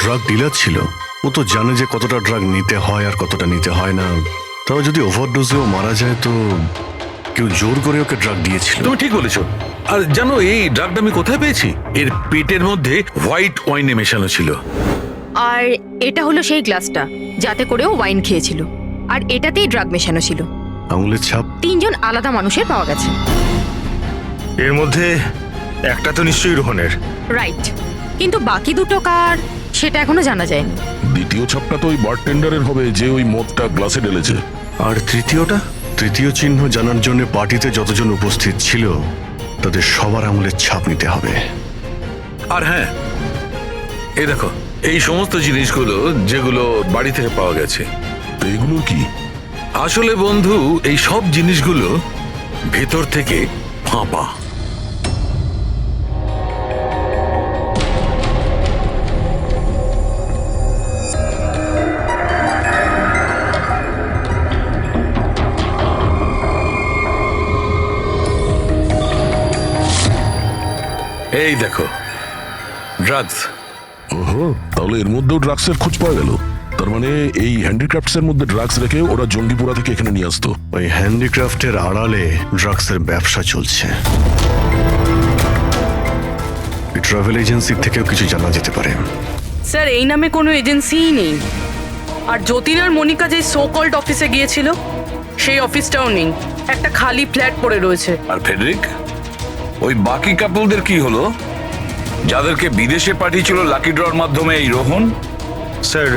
ড্রাগ ডিলার ছিল। ও তো জানে যে কতটা ড্রাগ নিতে হয় আর কতটা নিতে হয় না। তাও যদি ওভারডোজেও মারা যায় তো কেউ জোর করে ওকে ড্রাগ দিয়েছিল। তুমি ঠিক বলেছো। আর জানো এই ড্রাগটা আমি কোথায় পেয়েছি? এর পেটের মধ্যে হোয়াইট ওয়াইনে মেশানো ছিল। আর এটা হলো সেই গ্লাসটা যাতে করেও ওয়াইন খেয়েছিল, আর এটাতেই ড্রাগ মেশানো ছিল। আঙুলের ছাপ 3 জন আলাদা মানুষের পাওয়া গেছে। এর মধ্যে একটা তো নিশ্চয়ই রোহনের। রাইট, কিন্তু বাকি দুটো কার সেটা এখনো জানা যায়নি। দ্বিতীয় ছাপটা তো ওই বারটেন্ডারের হবে যে ওই মদটা গ্লাসে ঢেলেছে। আর তৃতীয়টা? তৃতীয় চিহ্ন জানার জন্য পার্টিতে যতজন উপস্থিত ছিল তাদের সবার আঙুলের ছাপ নিতে হবে। আর হ্যাঁ, এই দেখো, এই সমস্ত জিনিসগুলো যেগুলো বাড়ি থেকে পাওয়া গেছে, তো এগুলো কি? আসলে বন্ধু, এই সব জিনিসগুলো ভেতর থেকে ফাঁপা। এই দেখো, ড্রাগস। ওহো, তাহলে এর মধ্যেও ড্রাগসের খোঁজ পাওয়া গেল। তার মানে এই হ্যান্ডিক্রাফটস এর মধ্যে ড্রাগস রেখে ওরা জঙ্গিপুরা থেকে এখানে নিয়ে আসতো। ওই হ্যান্ডিক্রাফটের আড়ালে ড্রাগসের ব্যবসা চলছে। ট্রাভেল এজেন্সির থেকেও কিছু জানা যেতে পারে। স্যার, এই নামে কোনো এজেন্সিই নেই। আর যতীন আর মনিকা যে সোকল্ড অফিসে গিয়েছিল সেই অফিসটাও নেই, একটা খালি ফ্ল্যাট পড়ে রয়েছে। আর ফেডরিক, ওই বাকি কাপলদের কি হলো যাদেরকে বিদেশে পাঠিয়েছিল লাকি ড্রর মাধ্যমে এই রোহন? স্যার,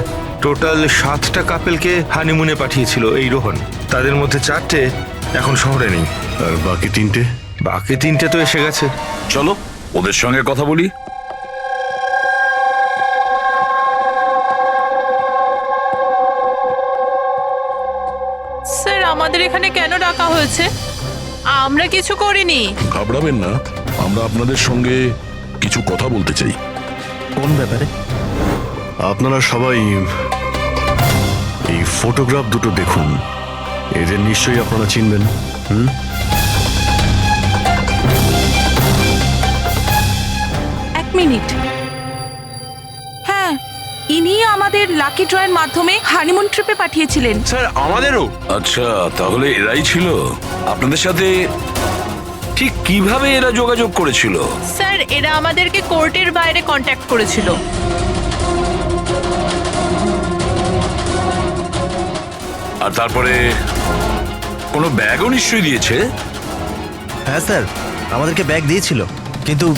টোটাল 7টা কাপেলকে হানিমুনে পাঠিয়েছিল এই রোহন। তাদের মধ্যে 4টে এখন শহরে নেই। আর বাকি 3টে? বাকি 3টে তো এসে গেছে। চলো ওদের সঙ্গে কথা বলি। স্যার, আমাদের এখানে কেন ডাকা হয়েছে? আমরা কিছু করিনি। ঘাবড়াবেন না, আমরা আপনাদের সঙ্গে কিছু কথা বলতে চাই। কোন ব্যাপারে? আপনারা সবাই এই ফটোগ্রাফ দুটো দেখুন। এদের নিশ্চয়ই আপনারা চিনবেন। এক মিনিট। হ্যাঁ, ইনি আমাদের লাকি ড্রয়ের মাধ্যমে হানিমুন ট্রিপে পাঠিয়েছিলেন। স্যার, আমাদেরও। আচ্ছা, তাহলে এরাই ছিল আপনাদের সাথে। ঠিক কিভাবে এরা যোগাযোগ করেছিল? স্যার, এরা আমাদেরকে কোর্টের বাইরে কন্ট্যাক্ট করেছিল। আর তারপরে কোনো ব্যাগও নিশ্চয়ই দিয়েছে। হ্যাঁ স্যার, আমাদেরকে ব্যাগ দিয়েছিল, কিন্তু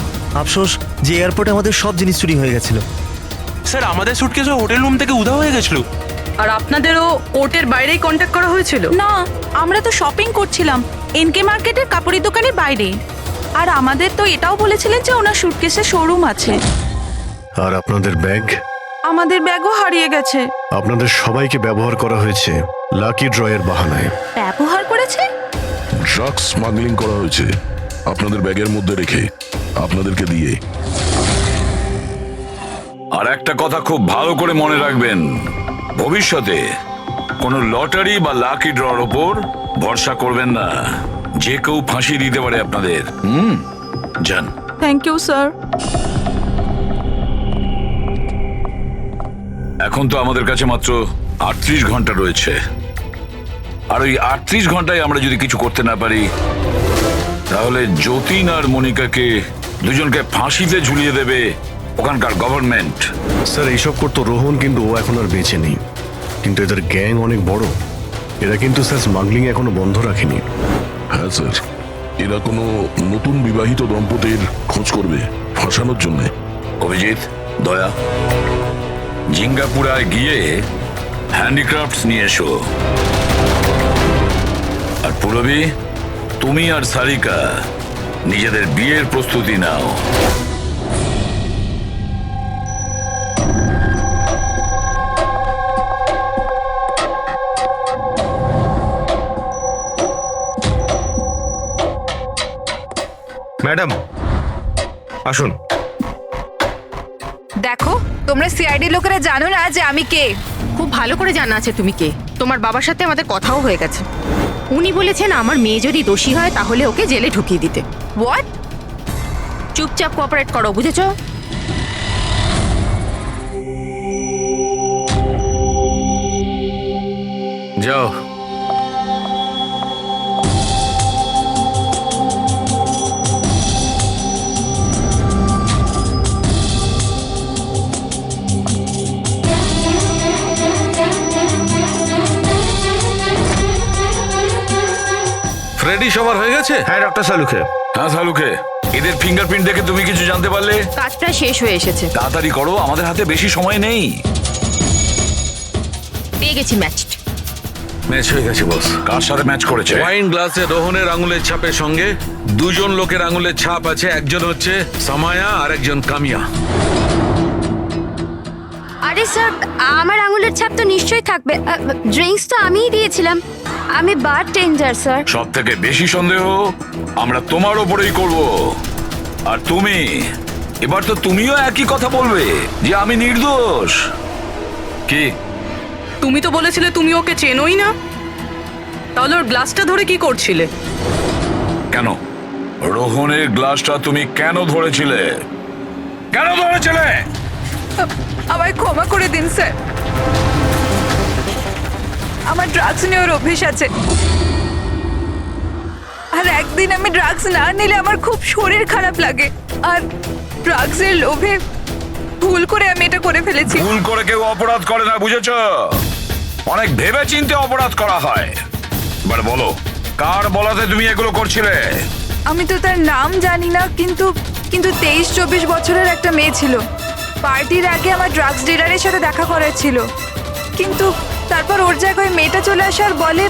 আফসোস যে এয়ারপোর্টে আমাদের সব জিনিস চুরি হয়ে গেছিল। স্যার, আমাদের সুটকেসও হোটেল রুম থেকে উধাও হয়ে গেছিল। আর আপনাদেরও কোর্টের বাইরেই কন্ট্যাক্ট করা হয়েছিল? না, আমরা তো শপিং করছিলাম এনকে মার্কেটের কাপড়ের দোকানের বাইরে। আর আমাদের তো এটাও বলেছিলেন যে ওনার সুটকেসে শোরুম আছে। আর আপনাদের ব্যাগ? আমাদের ব্যাগও হারিয়ে গেছে। আপনাদের সবাইকে ব্যবহার করা হয়েছে লাকি ড্রয়ের বাহানায়। ব্যবহার করেছে? ড্রাগস স্মাগলিং করা হয়েছে আপনাদের ব্যাগের মধ্যে রেখে, আপনাদেরকে দিয়ে। আর একটা কথা খুব ভালো করে মনে রাখবেন, ভবিষ্যতে কোনো লটারি বা লাকি ড্রর ওপর ভরসা করবেন না। যে কেউ ফাঁসি দিতে পারে আপনাদের। যান। Thank you sir. এখন তো আমাদের কাছে মাত্র 38 ঘন্টা রয়েছে, আর ওই 38 ঘন্টায় আমরা যদি কিছু করতে না পারি তাহলে যতীন আর মনিকাকে দুজনকে ফাঁসিতে ঝুলিয়ে দেবে ওখানকার গভর্নমেন্ট। স্যার এইসব করতো রোহন, কিন্তু ও এখন আর বেঁচে নেই। কিন্তু এদের গ্যাং অনেক বড়। এরা কিন্তু স্যার স্মাগলিং এখনো বন্ধ রাখেনি। হ্যাঁ স্যার, এরা কোনো নতুন বিবাহিত দম্পতির খোঁজ করবে ফাঁসানোর জন্যে। অভিজিৎ, দয়া, জিঙ্গাপুরায় গিয়ে হ্যান্ডিক্রাফটস নিয়ে এসো। আর পুরবী, তুমি আর সারিকা নিজেদের বিয়ের প্রস্তুতি নাও। ম্যাডাম আসুন। দেখো, তোমরা সিআইডি লোকেরা জানো না যে আমি কে। খুব ভালো করে জানা আছে তুমি কে। তোমার বাবার সাথে আমাদের কথাও হয়ে গেছে। উনি বলেছেন আমার মেয়ে যদি দোষী হয় তাহলে ওকে জেলে ঢুকিয়ে দিতে। হোয়াট? চুপচাপ কোঅপারেট করো, বুঝেছো? যাও। ফ্রেডি সবার হয়ে গেছে? হ্যাঁ ডক্টর সালুখে। হ্যাঁ সালুকে, এদের ফিঙ্গারপ্রিন্ট দেখে তুমি কিছু জানতে পারলে? কাজটা শেষ হয়ে এসেছে। তাড়াতাড়ি করো, আমাদের হাতে বেশি সময় নেই। পেয়ে গেছি ম্যাচ। ম্যাচ হয়ে গেছে বস। কার সাথে ম্যাচ করেছে? ওয়াইন গ্লাসে রোহনের আঙুলের ছাপের সঙ্গে দুজন লোকের আঙুলের ছাপ আছে। একজন হচ্ছে সামায়া আর একজন কামিয়া। আরে স্যার, আমার আঙুলের ছাপ তো নিশ্চয়ই থাকবে। ড্রিঙ্কস তো আমিই দিয়েছিলাম। আমি বারটেন্ডার স্যার। সব থেকে বেশি সন্দেহ আমরা তোমার ওপরেই করব। আর তুমি, এবার তো তুমিও একই কথা বলবে যে আমি নির্দোষ। কি? তুমি তো বলেছিলে তুমি ওকে চেনোই না, তাহলে ওর গ্লাসটা ধরে কি করছিলে? কেন রোহনের গ্লাসটা তুমি কেন ধরেছিলে? কেন ধরেছিলে? আমায় ক্ষমা করে দিন স্যার। আমার ড্রাগস নেওয়ার অভ্যেস আছে, আর একদিন আমি ড্রাগস না নিলে আমার খুব শরীর খারাপ লাগে। আর ড্রাগসের লোভে ভুল করে আমি এটা করে ফেলেছি। ভুল করে কেউ অপরাধ করে না, বুঝেছো? অনেক ভেবে চিন্তে অপরাধ করা হয়। এবার বলো, কার বলাতে তুমি এগুলো করছিলে? আমি তো তার নাম জানি না, কিন্তু 23-24 বছরের একটা মেয়ে ছিল। পার্টির আগে আমার ড্রাগস ডিলারের সাথে দেখা করার ছিল, কিন্তু তারপর ওর জায়গায় মেয়েটা চলে আসে আর বলে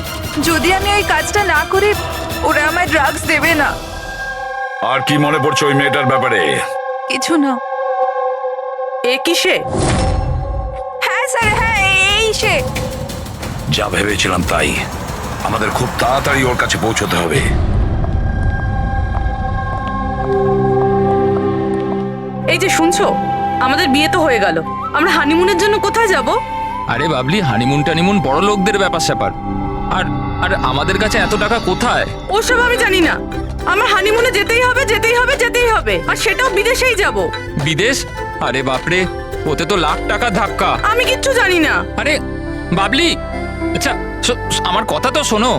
যদি আমি ওই কাজটা না করি ওরা আমায় ড্রাগস দেবে না। আর কি মনে পড়ছে ওই মেয়েটার ব্যাপারে? কিছু না। এ কি সে? হ্যাঁ স্যার, হ্যাঁ এই সে। যা ভেবেছিলাম তাই। আমাদের খুব তাড়াতাড়ি ওর কাছে পৌঁছতে হবে। এই যে শুনছো, আমাদের বিয়ে তো হয়ে গেল, আমরা হানিমুনের জন্য কোথায় যাব? আরে বাবলি, হানিমুন টানিমুন বড় লোকদের ব্যাপার স্যাপার। আর আর আমাদের কাছে এত টাকা কোথায়? ওসব আমি জানি না। আমার হানিমুনে যেতেই হবে, যেতেই হবে, যেতেই হবে, আর সেটাও বিদেশেই যাব। বিদেশ? আরে বাপরে, ওতে তো লাখ টাকা ধাক্কা। আমি কিচ্ছু জানি না। আরে বাবলি, আচ্ছা আমার কথা তো শোনো।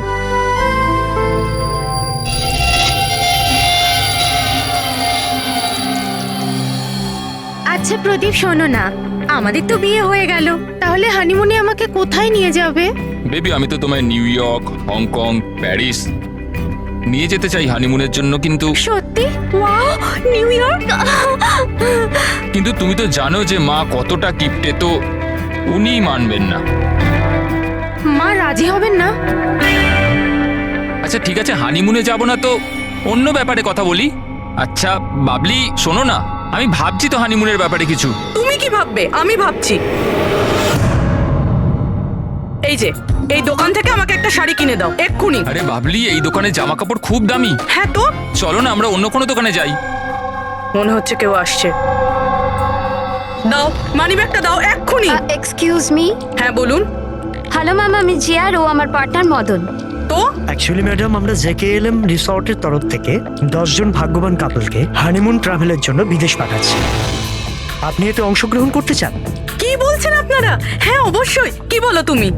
আচ্ছা প্রদীপ, শোনো না, আমাদের তো বিয়ে হয়ে গেল, তাহলে হানিমুনে আমাকে কোথায় নিয়ে যাবে? বেবি, আমি তো তোমায় নিউ ইয়র্ক, হংকং, প্যারিস নিয়ে যেতে চাই হানিমুনের জন্য, কিন্তু সত্যি? Wow, new York! কিন্তু তুমি তো জানো যে মা কতটা কিপটে, তো উনি মানবেন না। মা রাজি হবেন না? আচ্ছা ঠিক আছে, হানিমুনে যাব না তো অন্য ব্যাপারে কথা বলি। আচ্ছা বাবলি শোনো না, আমি ভাবছি তো হানিমুনের ব্যাপারে কিছু। তুমি কি ভাববে? আমি ভাবছি। এই যে এই দোকান থেকে আমাকে একটা শাড়ি কিনে দাও এক্ষুনি। আরে বাবলি, এই দোকানে জামা কাপড় খুব দামি। হ্যাঁ তো চলো না আমরা অন্য কোনো দোকানে যাই। মনে হচ্ছে কেউ আসছে। দাও মানিব্যাগটা দাও এক্ষুনি। Excuse me. হ্যাঁ বলুন। হ্যালো ম্যাম, আমি জিয়া, ও আমার পার্টনার মদন। তো অ্যাকচুয়ালি ম্যাডাম, আমরা জেকেএলএম রিসর্টের তরফ থেকে 10 জন ভাগ্যবান কাপলকে হানিমুন ট্রাভেলের জন্য বিদেশ পাঠাচ্ছি। আপনি এতে অংশগ্রহণ করতে চান? কি বলছেন? করেছেন আপনারা? হ্যাঁ অবশ্যই। কি বলো তুমি?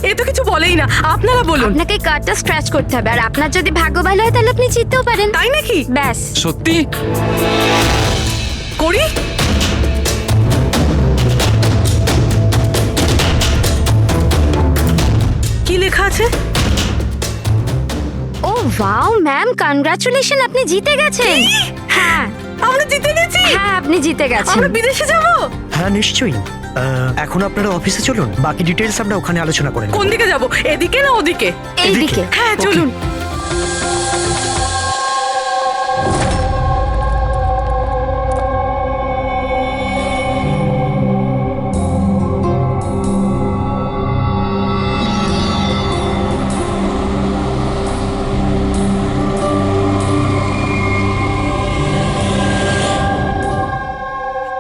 এ তো কিছু বলেই না, আপনারা বলুন। আপনাকে কার্ডটা স্ক্র্যাচ করতে হবে, আর আপনার যদি ভাগ্য ভালো হয় তাহলে আপনি জিততেও পারেন। তাই নাকি? ব্যাস। সত্যি? করি। কি লেখা আছে? ও ওয়াও ম্যাম, কনগ্রাচুলেশন, আপনি জিতে গেছেন। হ্যাঁ আমরা জিতে গেছি। হ্যাঁ আপনি জিতে গেছেন। আমরা বিদেশে যাব? হ্যাঁ নিশ্চয়ই। এখন আপনারা অফিসে চলুন, বাকি ডিটেলস আমরা ওখানে আলোচনা করে নেব। কোন দিকে যাব? এদিকে না ওদিকে? এইদিকে। হ্যাঁ চলুন।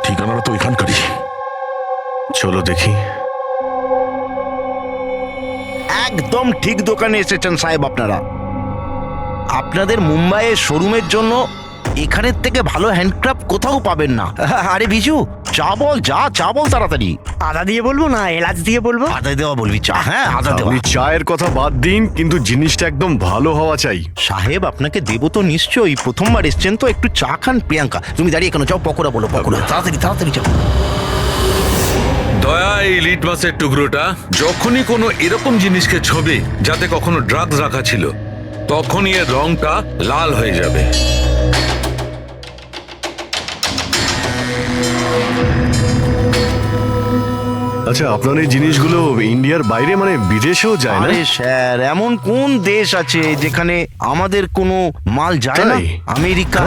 ঠিকানাটা তো এখানকারই। চলো দেখি। একদম ঠিক দোকানে এসেছেন সাহেব আপনারা। আপনাদের মুম্বাইয়ের শোরুমের জন্য এখানের থেকে ভালো হ্যান্ডক্রাফট কোথাও পাবেন না। আরে বিজু, চা বল, চা বল তাড়াতাড়ি। আদা দিয়ে বলবো না এলাচ দিয়ে বলবো? আদা দেওয়া বলবি চা? হ্যাঁ আদা দেওয়া। আপনি চায়ের কথা বাদ দিন, কিন্তু জিনিসটা একদম ভালো হওয়া চাই। সাহেব আপনাকে দেবো তো নিশ্চয়ই, প্রথমবার এসছেন তো, একটু চা খান। প্রিয়াঙ্কা তুমি দাঁড়িয়ে কেন? চাও পকোড়া বলো, পকোড়া তাড়াতাড়ি চাও। দয়া, এই লিটমাসের টুকরোটা যখনই কোনো এরকম জিনিসকে ছবে যাতে কখনো ড্রাগস রাখা ছিল, তখনই এর রংটা লাল হয়ে যাবে। আচ্ছা, আপনার এই জিনিসগুলো ইন্ডিয়ার বাইরে মানে বিদেশেও যায় না? আরে স্যার, এমন কোন দেশ আছে যেখানে আমাদের কোনো মাল যায় না? তাই? আমেরিকা,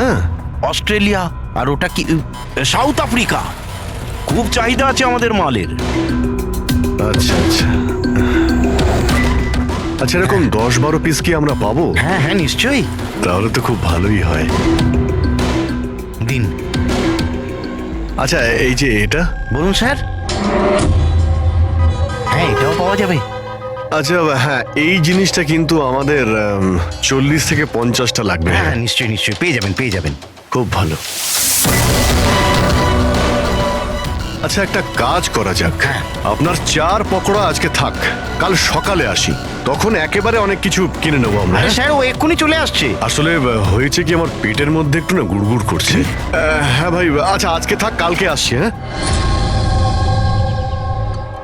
অস্ট্রেলিয়া, আর ওটা কি সাউথ আফ্রিকা। খুব চাহিদা আছে আমাদের মালের। আচ্ছা আচ্ছা আচ্ছা, এরকম 10-12 পিস কি আমরা পাবো? হ্যাঁ হ্যাঁ নিশ্চয়ই। তাহলে তো খুব ভালোই হয়। দিন। আচ্ছা, এই যে এটা বলুন স্যার। হ্যাঁ এটাও পাওয়া যাবে। আচ্ছা হ্যাঁ, এই জিনিসটা কিন্তু আমাদের 40 থেকে 50টা লাগবে। হ্যাঁ নিশ্চয়ই পেয়ে যাবেন। খুব ভালো। আচ্ছা, একটা কাজ করা যাক। আপনার 4 পকোড়া আজকে থাক, কাল সকালে আসি, তখন একেবারে অনেক কিছু কিনে নেবো আমরা। স্যার ও এক্ষুনি চলে আসছে। আসলে হয়েছে কি, আমার পেটের মধ্যে একটু না গুড়গুড় করছে। হ্যাঁ ভাই, আচ্ছা আজকে থাক, কালকে আসছি। হ্যাঁ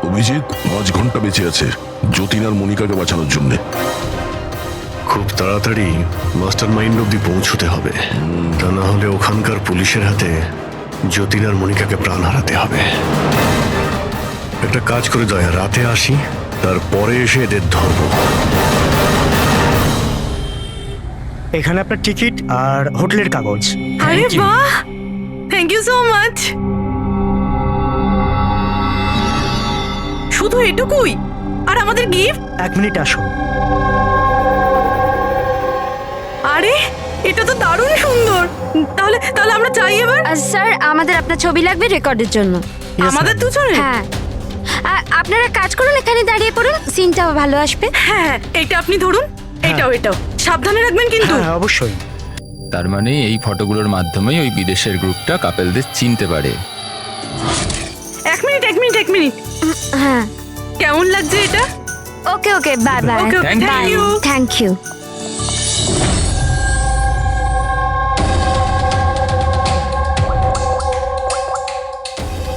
অভিজিৎ 5 ঘন্টা বেঁচে আছে যতীন আর মনিকাকে বাঁচানোর জন্য। খুব তাড়াতাড়ি মাস্টার মাইন্ড অব্দি পৌঁছতে হবে, তা না হলে ওখানকার পুলিশের হাতে যতীন আর মনিকাকে প্রাণ হারাতে হবে। একটা কাজ করে দয়া, রাতে আসি, তারপরে এসে এদের ধরবো। এখানে আপনার টিকিট আর হোটেলের কাগজ। আরে বাহ, থ্যাংক ইউ সো মাচ। শুধু এটুকুই? আর আমাদের গিফট? 1 মিনিট আসুন। আরে এটা তো দারুণ সুন্দর। তাহলে আমরা চাই এবার। স্যার আমাদের আপনার ছবি লাগবে রেকর্ডের জন্য। আমাদের দুজনে? হ্যাঁ। আপনারা কাজ করুন, এখানে দাঁড়িয়ে পড়ুন, সিনটাও ভালো আসবে। হ্যাঁ এটা আপনি ধরুন, এটাও সাবধানে রাখবেন কিন্তু। হ্যাঁ অবশ্যই। তার মানে এই ফটোগুলোর মাধ্যমেই ওই বিদেশের গ্রুপটা কাপেলদের চিনতে পারে। এক মিনিট। হ্যাঁ কেমন লাগছে এটা? Okay bye bye. Thank you.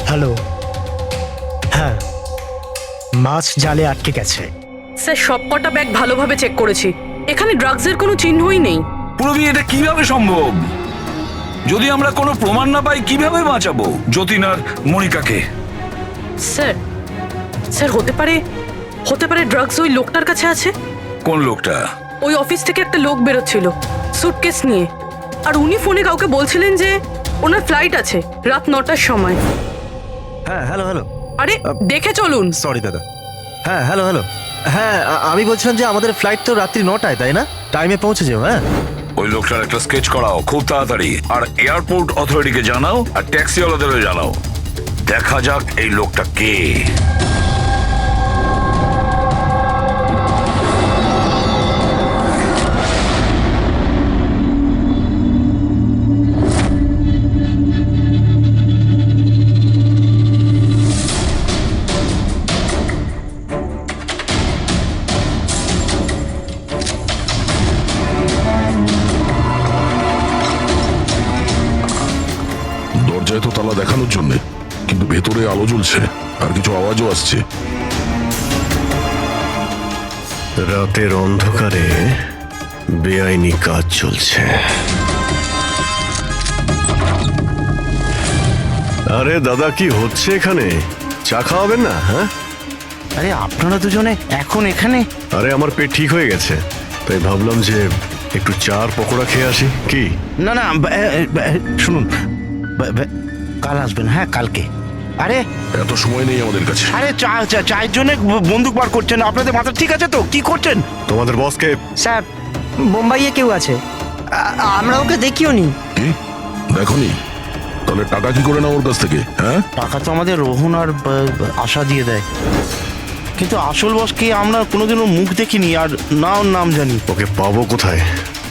Hello. হ্যাঁ, মাছ জালে আটকে গেছে। স্যার সবকটা ব্যাগ ভালোভাবে চেক করেছি, এখানে ড্রাগসের কোনো চিহ্নই নেই। পুরবি, এটা কিভাবে সম্ভব? যদি আমরা কোনো প্রমাণ না পাই কিভাবে বাঁচাবো যতীন আর মনিকাকে? স্যার হতে পারে ড্রাগস ওই লোকটার কাছে আছে। কোন লোকটা? ওই অফিস থেকে একটা লোক বেরোচ্ছিল সুটকেস নিয়ে, আর উনি ফোনে কাউকে বলছিলেন যে ওনার ফ্লাইট আছে রাত 9টার সময়। হ্যাঁ হ্যালো। আরে দেখে চলুন। সরি দাদা। হ্যাঁ হ্যালো। হ্যাঁ আমি বলছিলাম যে আমাদের ফ্লাইট তো রাত্রি 9টায়, তাই না? টাইমে পৌঁছে যাও। হ্যাঁ ওই লোকটার একটা স্কেচ করাও খুব তাড়াতাড়ি, আর এয়ারপোর্ট অথরিটিকে জানাও, আর ট্যাক্সিওয়ালাদেরও জানাও। দেখা যাক এই লোকটা কে। চামড়া দেখানোর জন্য, কিন্তু ভেতরে আলো জ্বলছে আর কিছু আওয়াজও আসছে। রাতের অন্ধকারে বেআইনি কাজ চলছে। আরে দাদা, কি হচ্ছে এখানে? চা খাওয়াবেন না? হ্যাঁ, আরে আপনারা দুজনে এখন এখানে? আরে আমার পেট ঠিক হয়ে গেছে, তাই ভাবলাম যে একটু চার পকোড়া খেয়ে আসি। কি? না না, শুনুন, কাল আসবেন। হ্যাঁ, কালকে। আরে এত সময় নেই আমাদের কাছে। আরে চায়ের জন্য বন্দুক বার করছেন? আপনাদের মাথা ঠিক আছে তো? কি করছেন? তোমাদের বসকে? স্যার, বোম্বাইয়ে কেউ আছে, আমরা ওকে দেখিও নি। কি দেখনি? তাহলে টাকা কি করে না ওর কাছ থেকে? হ্যাঁ, টাকা তো আমাদের রোহন আর আশা দিয়ে দেয়, কিন্তু আসল বসকে আমরা কোনোদিনও মুখ দেখিনি, আর না ওর নাম জানি। ওকে পাবো কোথায়?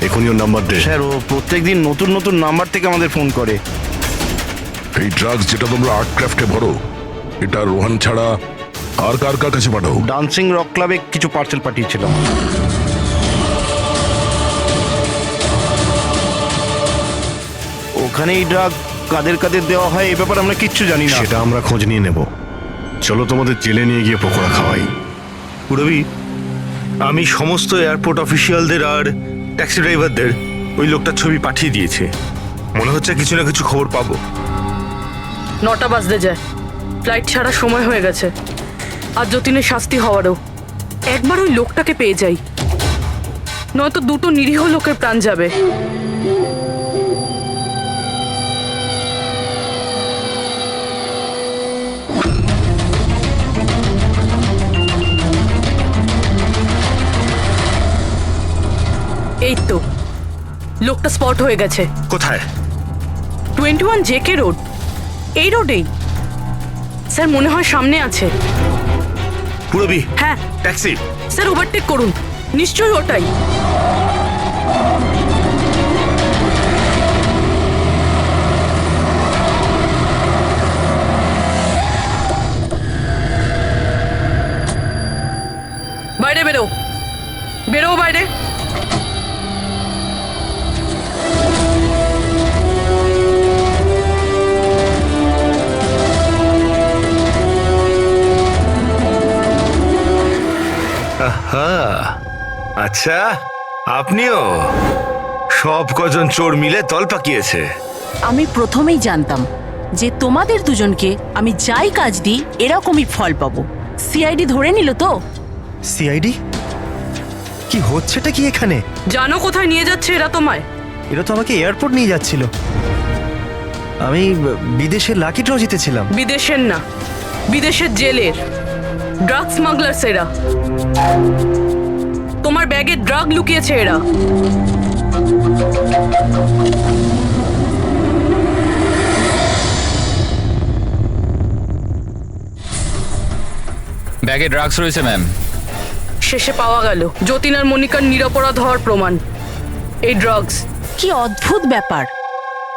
এখনই ওর নাম্বার দে। স্যার, ও প্রত্যেকদিন নতুন নতুন নাম্বার থেকে আমাদের ফোন করে। এই ড্রাগস যেটা তোমরা আর্ট ক্রাফটে ভরো, এটা রোহান ছাড়া আর কার কার কাছে পাঠাও? ডান্সিং রক ক্লাবে কিছু পার্সেল পাঠিয়েছিলাম। ওখানে এই ড্রাগ কাদের কাদের দেওয়া হয় এই ব্যাপারে আমরা কিচ্ছু জানি না। সেটা আমরা খোঁজ নিয়ে নেব। চলো তোমাদের জেলে নিয়ে গিয়ে পকোড়া খাওয়াই। পুরবি, আমি সমস্ত এয়ারপোর্ট অফিসিয়ালদের আর ট্যাক্সি ড্রাইভারদের ওই লোকটার ছবি পাঠিয়ে দিয়েছে। মনে হচ্ছে কিছু না কিছু খবর পাবো। 9টা বাজতে যায়, ফ্লাইট ছাড়ার সময় হয়ে গেছে। আর যতীনের শাস্তি হওয়ারও। একবার ওই লোকটাকে পেয়ে যাই, নয়তো দুটো নিরীহ লোকের প্রাণ যাবে। এই তো লোকটা স্পট হয়ে গেছে। কোথায়? 21 জেকে রোড, এই রোডেই। স্যার, মনে হয় সামনে আছে। পুরবি, হ্যাঁ ট্যাক্সি। স্যার, ওভারটেক করুন, নিশ্চয়ই ওটাই। বাইরে বেরো, বেরো বাইরে। আচ্ছা, আপনিও? সব কজন চোর মিলে দল পাকিয়েছে। আমি প্রথমেই জানতাম যে তোমাদের দুজনকে আমি যাই কাজ দিই এরকমই ফল পাবো। সিআইডি ধরে নিল তো? সিআইডি? কি হচ্ছেটা কি এখানে? জানো কোথায় নিয়ে যাচ্ছে এরা তোমায়? এরা তো আমাকে এয়ারপোর্ট নিয়ে যাচ্ছিল। আমি বিদেশের লাকি ড্র জিতেছিলাম। বিদেশের না, বিদেশের জেলের ড্রাগ স্মাগলার্স এরা। তোমার ব্যাগে ড্রাগ লুকিয়েছে এরা। ব্যাগে ড্রাগস রয়েছে ম্যাম। শেষে পাওয়া গেল যতীন আর মনিকার নিরপরাধ হওয়ার প্রমাণ। এই ড্রাগস। কি অদ্ভুত ব্যাপার!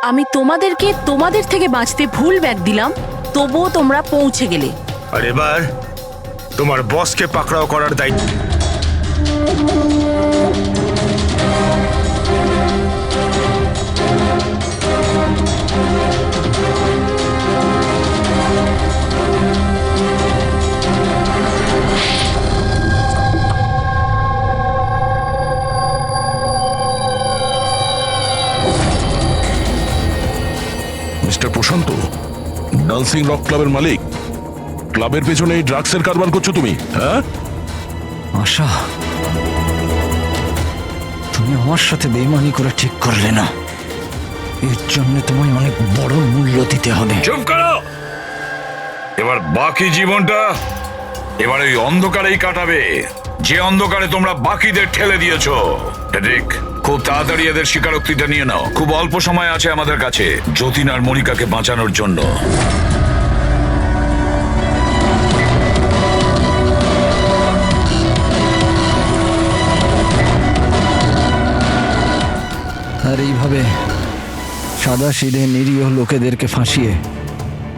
আমি তোমাদেরকে তোমাদের থেকে বাঁচতে ভুল ব্যাগ দিলাম, তবুও তোমরা পৌঁছে গেলে। আর এবার তোমার বসকে পাকড়াও করার দায়িত্ব। মিস্টার প্রশান্ত, ডান্সিং রক ক্লাবের মালিক, ক্লাবের পেছনে এই ড্রাগসের কারবার করছো তুমি? হ্যাঁ, আশা, তুমি আমার সাথে বেইমানি করে ঠিক করলে না। এর জন্য তোমায় অনেক বড় মূল্য দিতে হবে। চুপ করো। এবার বাকি জীবনটা এবার ওই অন্ধকারেই কাটাবে, যে অন্ধকারে তোমরা বাকিদের ঠেলে দিয়েছো। ঠিক, খুব তাড়াতাড়ি এদের স্বীকারোক্তিটা নিয়ে নাও। খুব অল্প সময় আছে আমাদের কাছে যতীন আর মনিকাকে বাঁচানোর জন্য। আর এইভাবে সাদা সিধে নিরীহ লোকেদেরকে ফাঁসিয়ে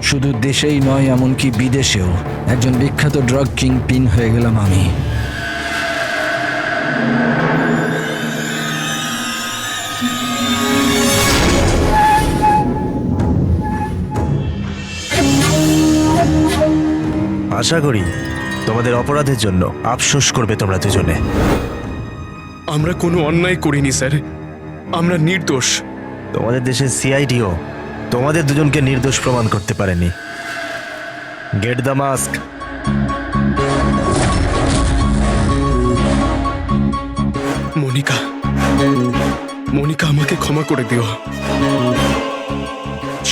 শুধু দেশেই নয়, এমনকি বিদেশেও একজন বিখ্যাত ড্রাগ কিং পিন হয়ে গেলাম আমি। আশা করি তোমাদের অপরাধের জন্য আফসোস করবে তোমরা দুজনে। আমরা কোনো অন্যায় করিনি স্যার, আমরা নির্দোষ। তোমাদের দেশের সিআইডিও তোমাদের দুজনকে নির্দোষ প্রমাণ করতে পারেনি। Get the mask. Monika, Monika আমাকে ক্ষমা করে দিও।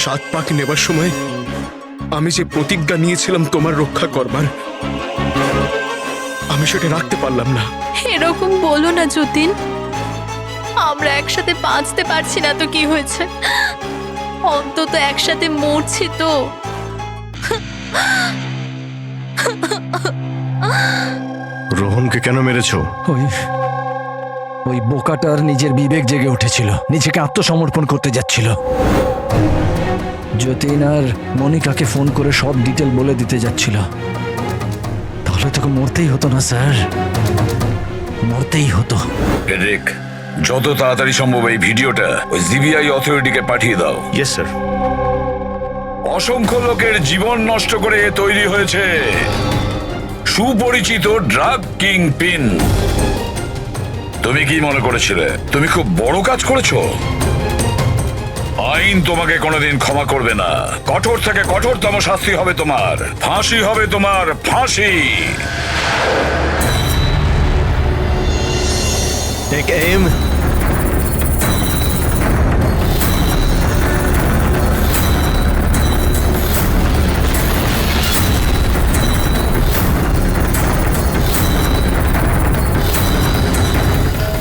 7 পাক নেবার সময় আমি যে প্রতিজ্ঞা নিয়েছিলাম তোমার রক্ষা করবার, আমি সেটা রাখতে পারলাম না। এরকম বলো না যতীন, আমরা একসাথে বাঁচতে পারছি না তো কি হয়েছে, অন্তত একসাথে মরছি তো। রোহনকে কেন মেরেছো? ওই বোকাটার নিজের বিবেক জেগে উঠেছিল, নিজেকে আত্মসমর্পণ করতে যাচ্ছিল। যতীন আর মনিকাকে ফোন করে সব ডিটেল বলে দিতে যাচ্ছিল। তাহলে তোকে মরতেই হতো না স্যার, মরতেই হতো। এরিক, যত তাড়াতাড়ি সম্ভব এই ভিডিওটা ওই সিবিআই অথরিটিকে পাঠিয়ে দাও। Yes sir. অসংখ্য লোকের জীবন নষ্ট করে তৈরি হয়েছে সুপরিচিত ড্রাগ কিং পিন। তুমি কি মনে করেছিলে তুমি খুব বড় কাজ করেছো? আইন তোমাকে কোনোদিন ক্ষমা করবে না। কঠোর থেকে কঠোরতম শাস্তি হবে তোমার, ফাঁসি হবে তোমার, ফাঁসি। Take M.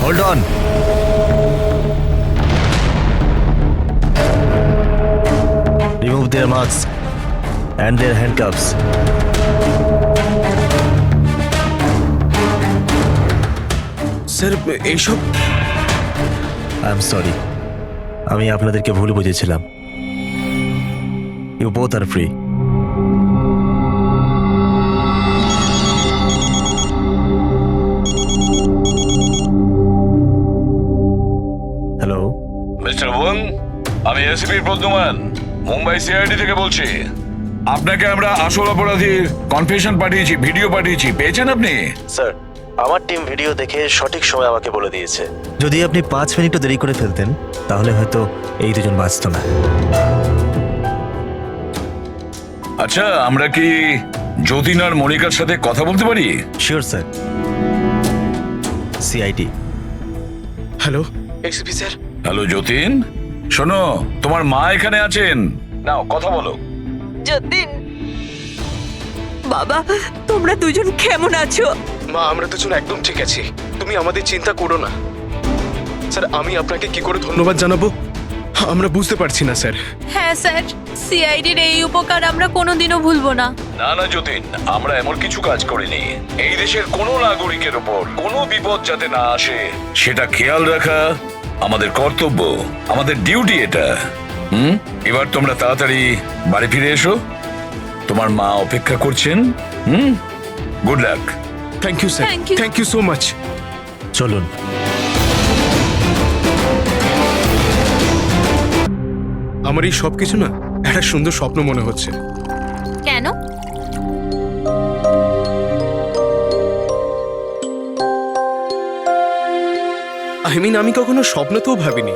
Hold on. Remove their masks and their handcuffs. Sir এইসব, I am sorry. আমি আপনাদেরকে ভুল বুঝেছিলাম। You both are free. Hello mister Wang, আমি এসিপি প্রদ্যুমান, মুম্বাই সিআইডি থেকে বলছি। আপনাকে আমরা আসল অপরাধীর কনফেশন পাঠিয়েছি, ভিডিও পাঠিয়েছি, পেয়েছেন আপনি? স্যার, আমার টিম ভিডিও দেখে সঠিক সময় আমাকে বলে দিয়েছে। যদি আপনি 5 মিনিটও দেরি করে ফেলতেন তাহলে হয়তো এই দুজন বাঁচত না। আচ্ছা, আমরা কি যতীন আর মনিকার সাথে কথা বলতে পারি? Sure sir. CID. Hello SP sir. Hello Jatin, শোনো, তোমার মা এখানে আছেন, নাও কথা বলো। যতীন, বাবা, তোমরা দুজন কেমন আছো? মা, আমরা দুজন একদম ঠিক আছি, তুমি আমাদের চিন্তা করো না। স্যার, আমি আপনাকে কি করে ধন্যবাদ জানাবো আমরা বুঝতে পারছি না স্যার। হ্যাঁ স্যার, সিআইডির এই উপকার আমরা কোনোদিনও ভুলবো না। না না যতীন, আমরা এমন কিছু কাজ করিনি। এই দেশের কোনো নাগরিকের ওপর কোনো বিপদ যাতে না আসে সেটা খেয়াল রাখা আমাদের কর্তব্য, আমাদের ডিউটি এটা। এবার তোমরা তাড়াতাড়ি বাড়ি ফিরে এসো, তোমার মা অপেক্ষা করছেন। Good luck. Thank you sir, thank you so much. চলুন। আমার এই সবকিছু না একটা সুন্দর স্বপ্ন মনে হচ্ছে। কেন? আমি কখনো স্বপ্নতেও ভাবিনি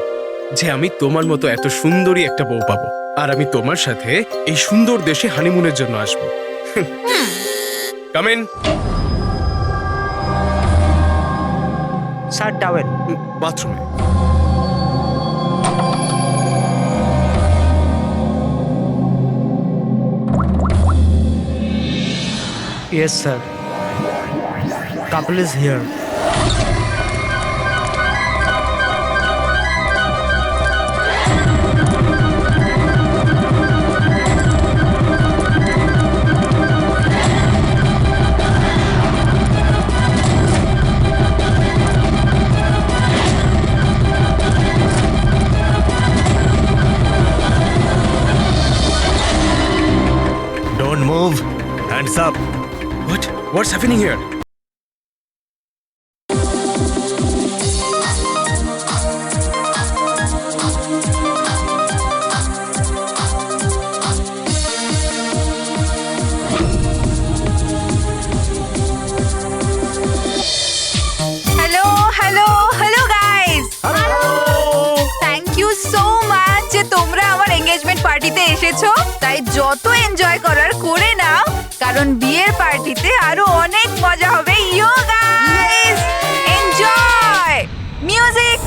যে আমি তোমার মতো এত সুন্দরী একটা বউ পাবো, আর আমি তোমার সাথে এই সুন্দর দেশে হানিমুনের জন্য আসবো। Come in. Sir, towel. বাথরুমে। Yes, sir. Couple is here. Don't move. Hands up. What? What's happening here? কারণ বিয়ের পার্টিতে আরো অনেক মজা হবে। ইয়ো গাইস, এনজয় মিউজিক।